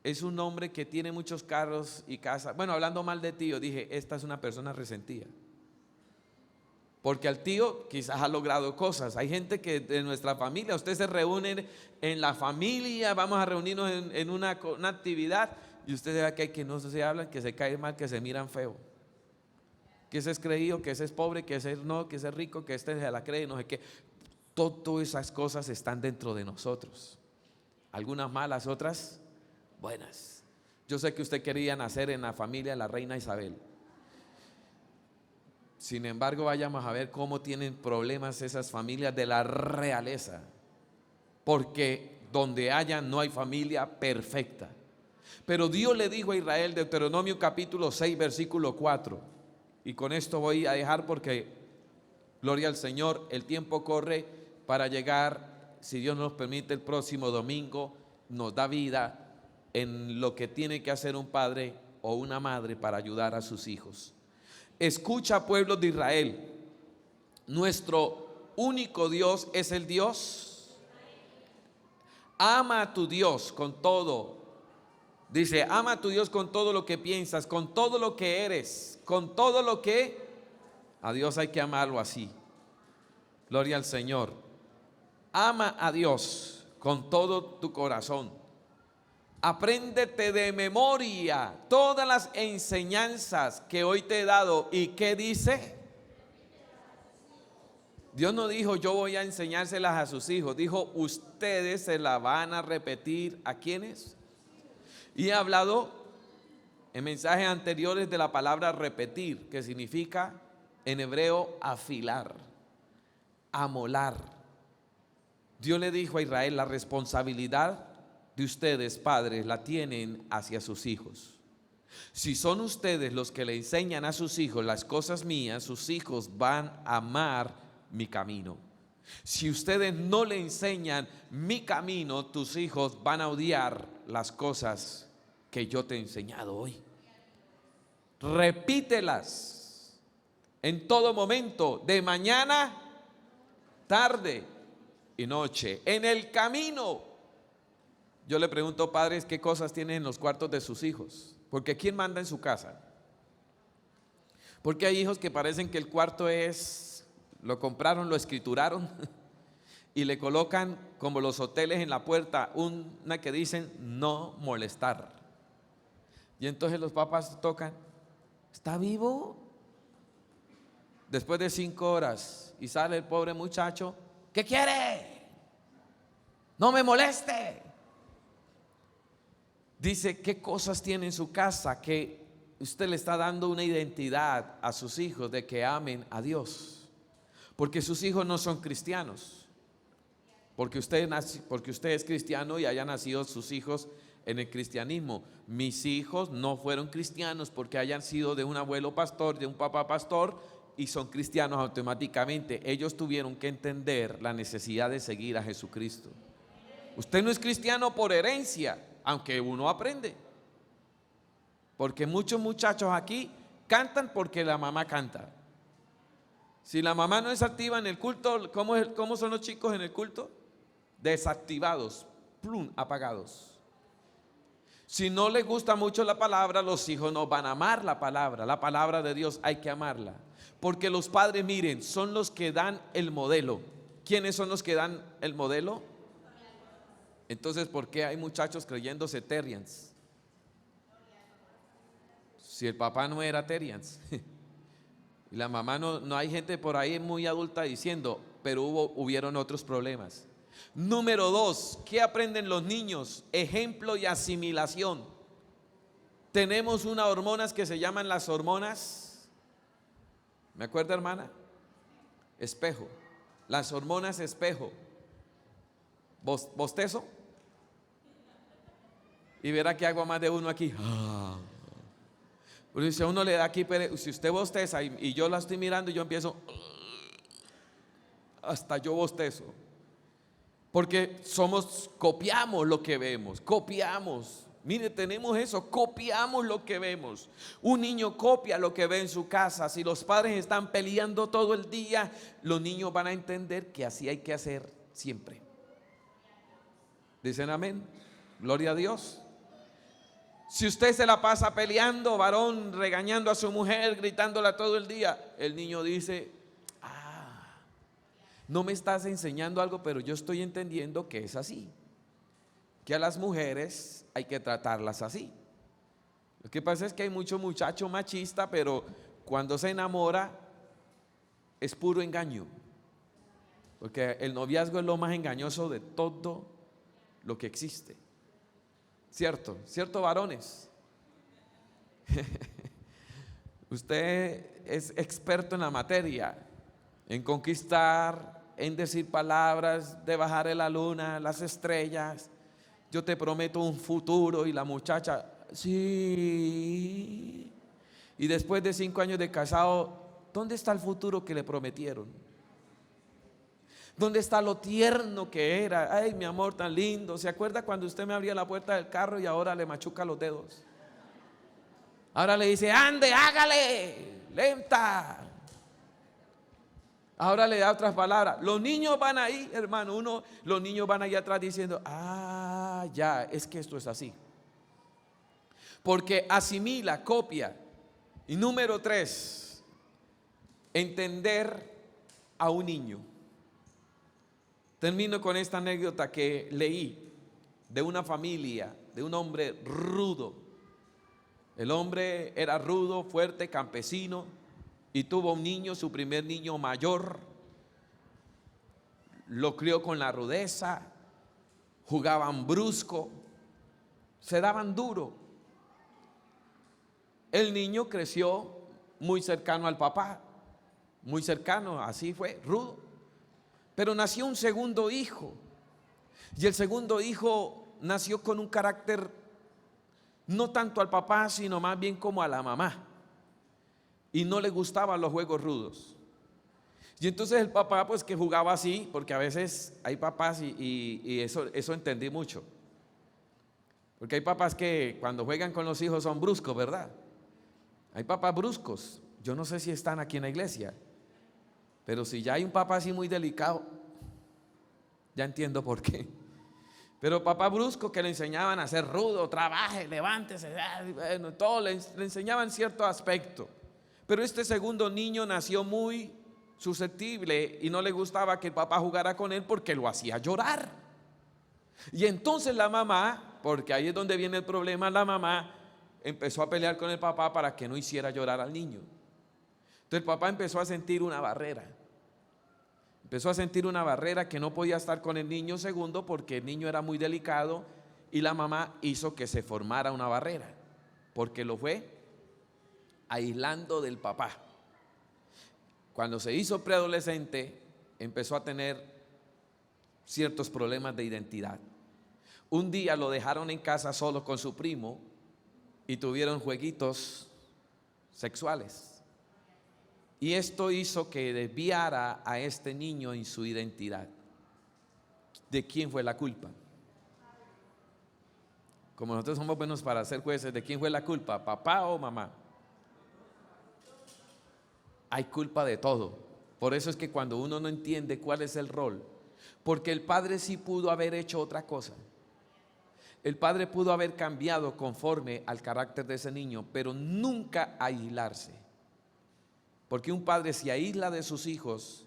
es un hombre que tiene muchos carros y casa. Bueno, hablando mal de tío, dije, esta es una persona resentida. Porque al tío quizás ha logrado cosas. Hay gente que de nuestra familia, ustedes se reúnen en la familia, vamos a reunirnos en una actividad, y ustedes ven que hay que no se hablan, que se caen mal, que se miran feo. Que ese es creído, que ese es pobre, que ese no, que ese es rico, que este se la cree, no sé qué. Todas esas cosas están dentro de nosotros. Algunas malas, otras buenas. Yo sé que usted quería nacer en la familia de la reina Isabel. Sin embargo, vayamos a ver cómo tienen problemas esas familias de la realeza. Porque donde haya no hay familia perfecta. Pero Dios le dijo a Israel, Deuteronomio capítulo 6, versículo 4, y con esto voy a dejar porque, gloria al Señor, el tiempo corre para llegar, si Dios nos permite, el próximo domingo, nos da vida en lo que tiene que hacer un padre o una madre para ayudar a sus hijos. Escucha, pueblo de Israel, nuestro único Dios es el Dios. Ama a tu Dios con todo. Dice, ama a tu Dios con todo lo que piensas, con todo lo que eres, con todo lo que... A Dios hay que amarlo así. Gloria al Señor. Ama a Dios con todo tu corazón. Apréndete de memoria todas las enseñanzas que hoy te he dado. ¿Y qué dice? Dios no dijo yo voy a enseñárselas a sus hijos. Dijo ustedes se la van a repetir. ¿A quiénes? Y he hablado en mensajes anteriores de la palabra repetir, que significa en hebreo afilar, amolar. Dios le dijo a Israel, la responsabilidad de ustedes, padres, la tienen hacia sus hijos. Si son ustedes los que le enseñan a sus hijos las cosas mías, sus hijos van a amar mi camino. Si ustedes no le enseñan mi camino, tus hijos van a odiar las cosas que yo te he enseñado hoy. Repítelas en todo momento, de mañana, tarde y noche, en el camino. Yo le pregunto, padres, ¿qué cosas tienen en los cuartos de sus hijos? Porque ¿quién manda en su casa? Porque hay hijos que parecen que el cuarto es, lo compraron, lo escrituraron y le colocan como los hoteles en la puerta una que dicen no molestar. Y entonces los papás tocan, ¿está vivo? Después de 5 horas y sale el pobre muchacho, ¿qué quiere? No me moleste. Dice, ¿qué cosas tiene en su casa que usted le está dando una identidad a sus hijos de que amen a Dios? Porque sus hijos no son cristianos. Porque usted es cristiano y hayan nacido sus hijos en el cristianismo. Mis hijos no fueron cristianos porque hayan sido de un abuelo pastor, de un papá pastor y son cristianos automáticamente. Ellos tuvieron que entender la necesidad de seguir a Jesucristo. Usted no es cristiano por herencia, aunque uno aprende. Porque muchos muchachos aquí cantan porque la mamá canta. Si la mamá no es activa en el culto, ¿cómo son los chicos en el culto? Desactivados, plum, apagados. Si no les gusta mucho la palabra, los hijos no van a amar la palabra de Dios hay que amarla. Porque los padres, miren, son los que dan el modelo. ¿Quiénes son los que dan el modelo? Entonces, ¿por qué hay muchachos creyéndose Terrians? Si el papá no era Terrians y la mamá no hay gente por ahí muy adulta diciendo, pero hubieron otros problemas. Número 2, ¿qué aprenden los niños? Ejemplo y asimilación. Tenemos unas hormonas que se llaman las hormonas, ¿me acuerda, hermana? Espejo. Las hormonas espejo. Bostezo. Y verá que hago más de uno aquí. Porque si a uno le da aquí, si usted bosteza y yo la estoy mirando y yo empiezo, hasta yo bostezo. Porque copiamos lo que vemos, copiamos. Mire, tenemos eso, copiamos lo que vemos. Un niño copia lo que ve en su casa. Si los padres están peleando todo el día, los niños van a entender que así hay que hacer siempre. Dicen amén, gloria a Dios. Si usted se la pasa peleando, varón, regañando a su mujer, gritándola todo el día, el niño dice, no me estás enseñando algo, pero yo estoy entendiendo que es así, que a las mujeres hay que tratarlas así. Lo que pasa es que hay mucho muchacho machista, pero cuando se enamora es puro engaño, porque el noviazgo es lo más engañoso de todo lo que existe. ¿Cierto? ¿Cierto, varones? Usted es experto en la materia, en conquistar, en decir palabras de bajar la luna, las estrellas. Yo te prometo un futuro. Y la muchacha, sí. Y después de 5 años de casado, ¿dónde está el futuro que le prometieron? ¿Dónde está lo tierno que era? Ay, mi amor, tan lindo. ¿Se acuerda cuando usted me abría la puerta del carro y ahora le machuca los dedos? Ahora le dice, ande, hágale, lenta. Ahora le da otras palabras. Los niños van ahí, hermano, los niños van ahí atrás diciendo, ya, es que esto es así. Porque asimila, copia. Y número 3, entender a un niño. Termino con esta anécdota que leí de una familia, de un hombre rudo. El hombre era rudo, fuerte, campesino, y tuvo un niño, su primer niño mayor. Lo crió con la rudeza, jugaban brusco, se daban duro. El niño creció muy cercano al papá, muy cercano, así fue, rudo. Pero nació un segundo hijo, y el segundo hijo nació con un carácter no tanto al papá, sino más bien como a la mamá, y no le gustaban los juegos rudos. Y entonces el papá, pues, que jugaba así, porque a veces hay papás y eso entendí mucho, porque hay papás que cuando juegan con los hijos son bruscos, ¿verdad? Hay papás bruscos. Yo no sé si están aquí en la iglesia, pero si ya hay un papá así muy delicado, ya entiendo por qué. Pero papá brusco que le enseñaban a ser rudo, trabaje, levántese, bueno, todo le enseñaban cierto aspecto. Pero este segundo niño nació muy susceptible y no le gustaba que el papá jugara con él porque lo hacía llorar. Y entonces la mamá, porque ahí es donde viene el problema, la mamá empezó a pelear con el papá para que no hiciera llorar al niño. Entonces el papá empezó a sentir una barrera. Empezó a sentir una barrera que no podía estar con el niño segundo porque el niño era muy delicado, y la mamá hizo que se formara una barrera porque lo fue aislando del papá. Cuando se hizo preadolescente empezó a tener ciertos problemas de identidad. Un día lo dejaron en casa solo con su primo y tuvieron jueguitos sexuales. Y esto hizo que desviara a este niño en su identidad. ¿De quién fue la culpa? Como nosotros somos buenos para ser jueces, ¿de quién fue la culpa? ¿Papá o mamá? Hay culpa de todo. Por eso es que cuando uno no entiende cuál es el rol, porque el padre sí pudo haber hecho otra cosa. El padre pudo haber cambiado conforme al carácter de ese niño, pero nunca aislarse. Porque un padre, si aísla de sus hijos,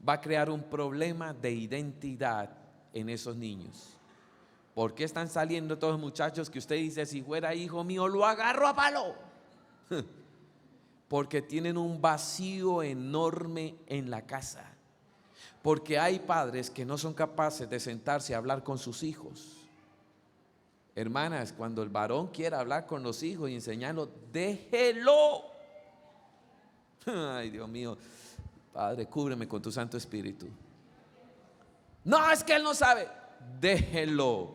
va a crear un problema de identidad en esos niños. ¿Por qué están saliendo todos los muchachos que usted dice, si fuera hijo mío lo agarro a palo? Porque tienen un vacío enorme en la casa. Porque hay padres que no son capaces de sentarse a hablar con sus hijos. Hermanas, cuando el varón quiera hablar con los hijos y enseñarlos, déjelo. Ay, Dios mío, Padre, cúbreme con tu Santo Espíritu. No, es que él no sabe. Déjelo,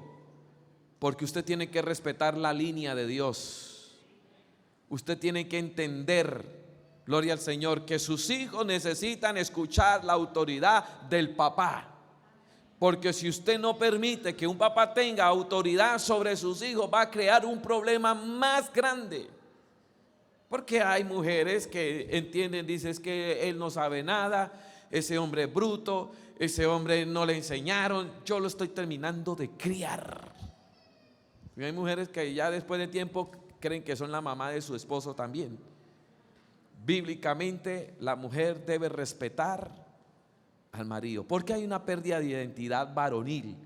porque usted tiene que respetar la línea de Dios. Usted tiene que entender, gloria al Señor, que sus hijos necesitan escuchar la autoridad del papá. Porque si usted no permite que un papá tenga autoridad sobre sus hijos, va a crear un problema más grande. Porque hay mujeres que entienden, dicen, es que él no sabe nada, ese hombre es bruto, ese hombre no le enseñaron, yo lo estoy terminando de criar. Y hay mujeres que ya después de tiempo creen que son la mamá de su esposo también. Bíblicamente la mujer debe respetar al marido, porque hay una pérdida de identidad varonil.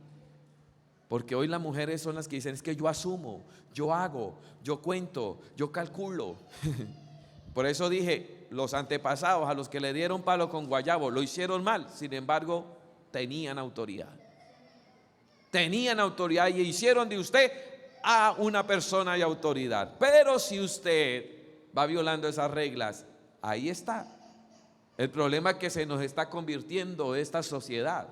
Porque hoy las mujeres son las que dicen, es que yo asumo, yo hago, yo cuento, yo calculo. Por eso dije, los antepasados a los que le dieron palo con guayabo lo hicieron mal, sin embargo tenían autoridad. Tenían autoridad y hicieron de usted a una persona de autoridad. Pero si usted va violando esas reglas, ahí está. El problema es que se nos está convirtiendo esta sociedad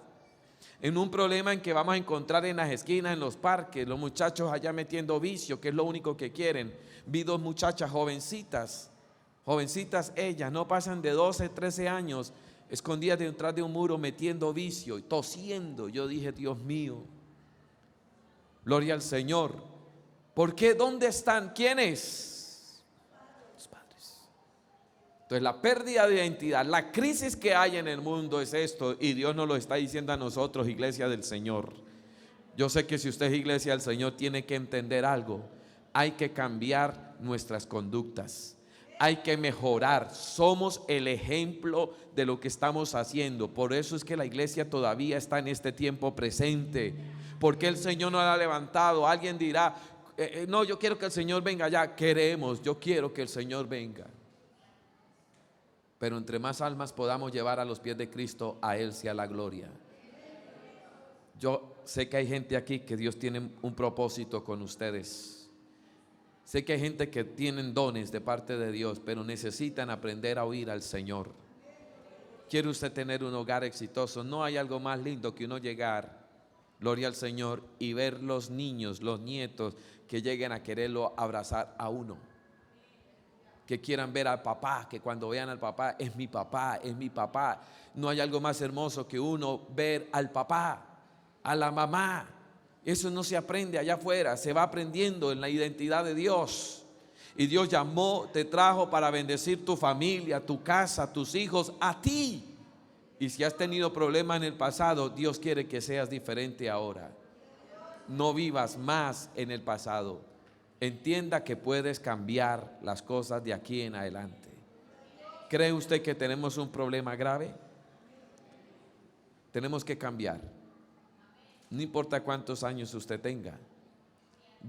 en un problema en que vamos a encontrar en las esquinas, en los parques, los muchachos allá metiendo vicio, que es lo único que quieren. Vi 2 muchachas jovencitas ellas, no pasan de 12, 13 años, escondidas detrás de un muro metiendo vicio y tosiendo. Yo dije, Dios mío, gloria al Señor. ¿Por qué? ¿Dónde están? ¿Quiénes? Los padres. Entonces la pérdida de identidad, la crisis que hay en el mundo es esto, y Dios nos lo está diciendo a nosotros, iglesia del Señor. Yo sé que si usted es iglesia del Señor tiene que entender algo. Hay que cambiar nuestras conductas, hay que mejorar. Somos el ejemplo de lo que estamos haciendo. Por eso es que la iglesia todavía está en este tiempo presente, porque el Señor no la ha levantado. Alguien dirá, no, yo quiero que el Señor venga ya. Queremos, yo quiero que el Señor venga, pero entre más almas podamos llevar a los pies de Cristo, a Él sea la gloria. Yo sé que hay gente aquí que Dios tiene un propósito con ustedes. Sé que hay gente que tienen dones de parte de Dios, pero necesitan aprender a oír al Señor. ¿Quiere usted tener un hogar exitoso? No hay algo más lindo que uno llegar, gloria al Señor, y ver los niños, los nietos que lleguen a quererlo abrazar a uno, que quieran ver al papá, que cuando vean al papá, es mi papá, es mi papá. No hay algo más hermoso que uno ver al papá, a la mamá. Eso no se aprende allá afuera, se va aprendiendo en la identidad de Dios. Y Dios llamó, te trajo para bendecir tu familia, tu casa, tus hijos, a ti. Y si has tenido problemas en el pasado, Dios quiere que seas diferente ahora. No vivas más en el pasado. Entienda que puedes cambiar las cosas de aquí en adelante. ¿Cree usted que tenemos un problema grave? Tenemos que cambiar. No importa cuántos años usted tenga,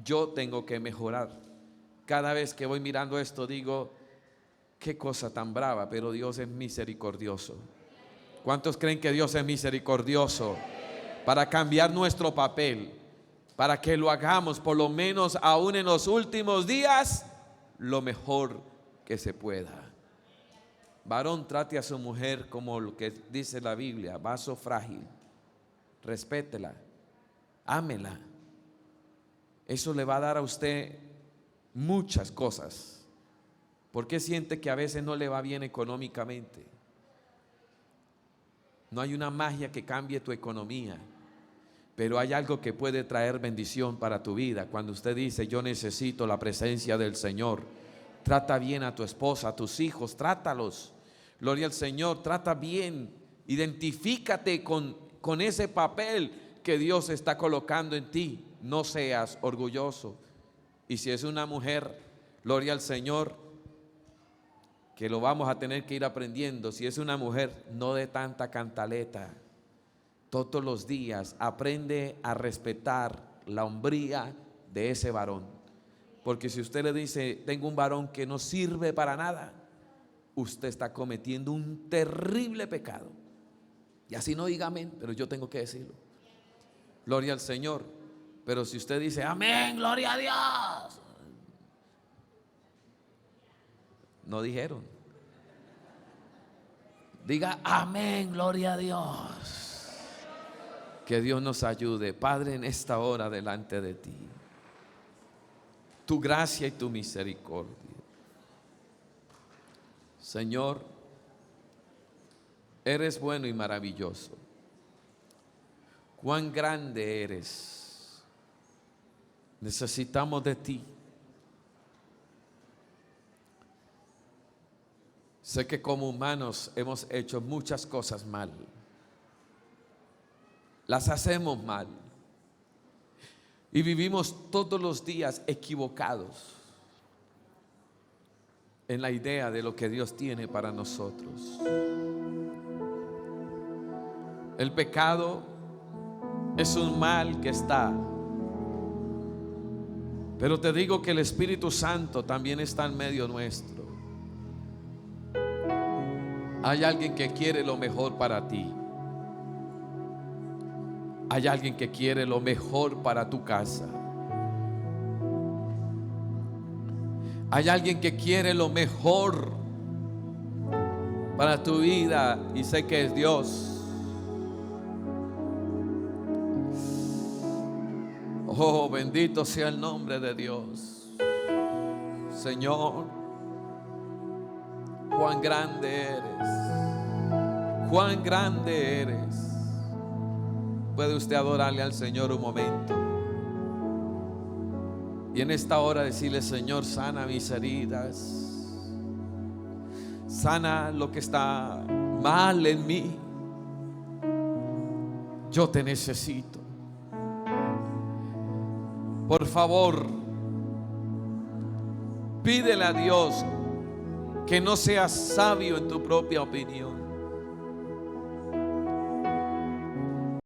yo tengo que mejorar. Cada vez que voy mirando esto digo, qué cosa tan brava, pero Dios es misericordioso. ¿Cuántos creen que Dios es misericordioso para cambiar nuestro papel? Para que lo hagamos, por lo menos aún en los últimos días, lo mejor que se pueda. Varón, trate a su mujer como lo que dice la Biblia, vaso frágil. Respétela, ámela. Eso le va a dar a usted muchas cosas. ¿Por qué siente que a veces no le va bien económicamente? No hay una magia que cambie tu economía, pero hay algo que puede traer bendición para tu vida. Cuando usted dice, yo necesito la presencia del Señor. Trata bien a tu esposa, a tus hijos, trátalos. Gloria al Señor, trata bien. Identifícate con ese papel que Dios está colocando en ti. No seas orgulloso. Y si es una mujer, gloria al Señor, que lo vamos a tener que ir aprendiendo. Si es una mujer, no de tanta cantaleta. Todos los días aprende a respetar la hombría de ese varón. Porque si usted le dice, tengo un varón que no sirve para nada, usted está cometiendo un terrible pecado. Y así no diga amén, pero yo tengo que decirlo. Gloria al Señor. Pero si usted dice, amén, gloria a Dios, no dijeron. Diga, amén, gloria a Dios. Que Dios nos ayude, Padre, en esta hora delante de ti. Tu gracia y tu misericordia. Señor, eres bueno y maravilloso. Cuán grande eres. Necesitamos de ti. Sé que como humanos hemos hecho muchas cosas mal. Las hacemos mal. Y vivimos todos los días equivocados en la idea de lo que Dios tiene para nosotros. El pecado es un mal que está. Pero te digo que el Espíritu Santo también está en medio nuestro. Hay alguien que quiere lo mejor para ti. Hay alguien que quiere lo mejor para tu casa. Hay alguien que quiere lo mejor para tu vida y sé que es Dios. Oh, bendito sea el nombre de Dios. Señor, cuán grande eres, cuán grande eres. Puede usted adorarle al Señor un momento y en esta hora decirle: Señor, sana mis heridas, sana lo que está mal en mí. Yo te necesito. Por favor, pídele a Dios que no seas sabio en tu propia opinión.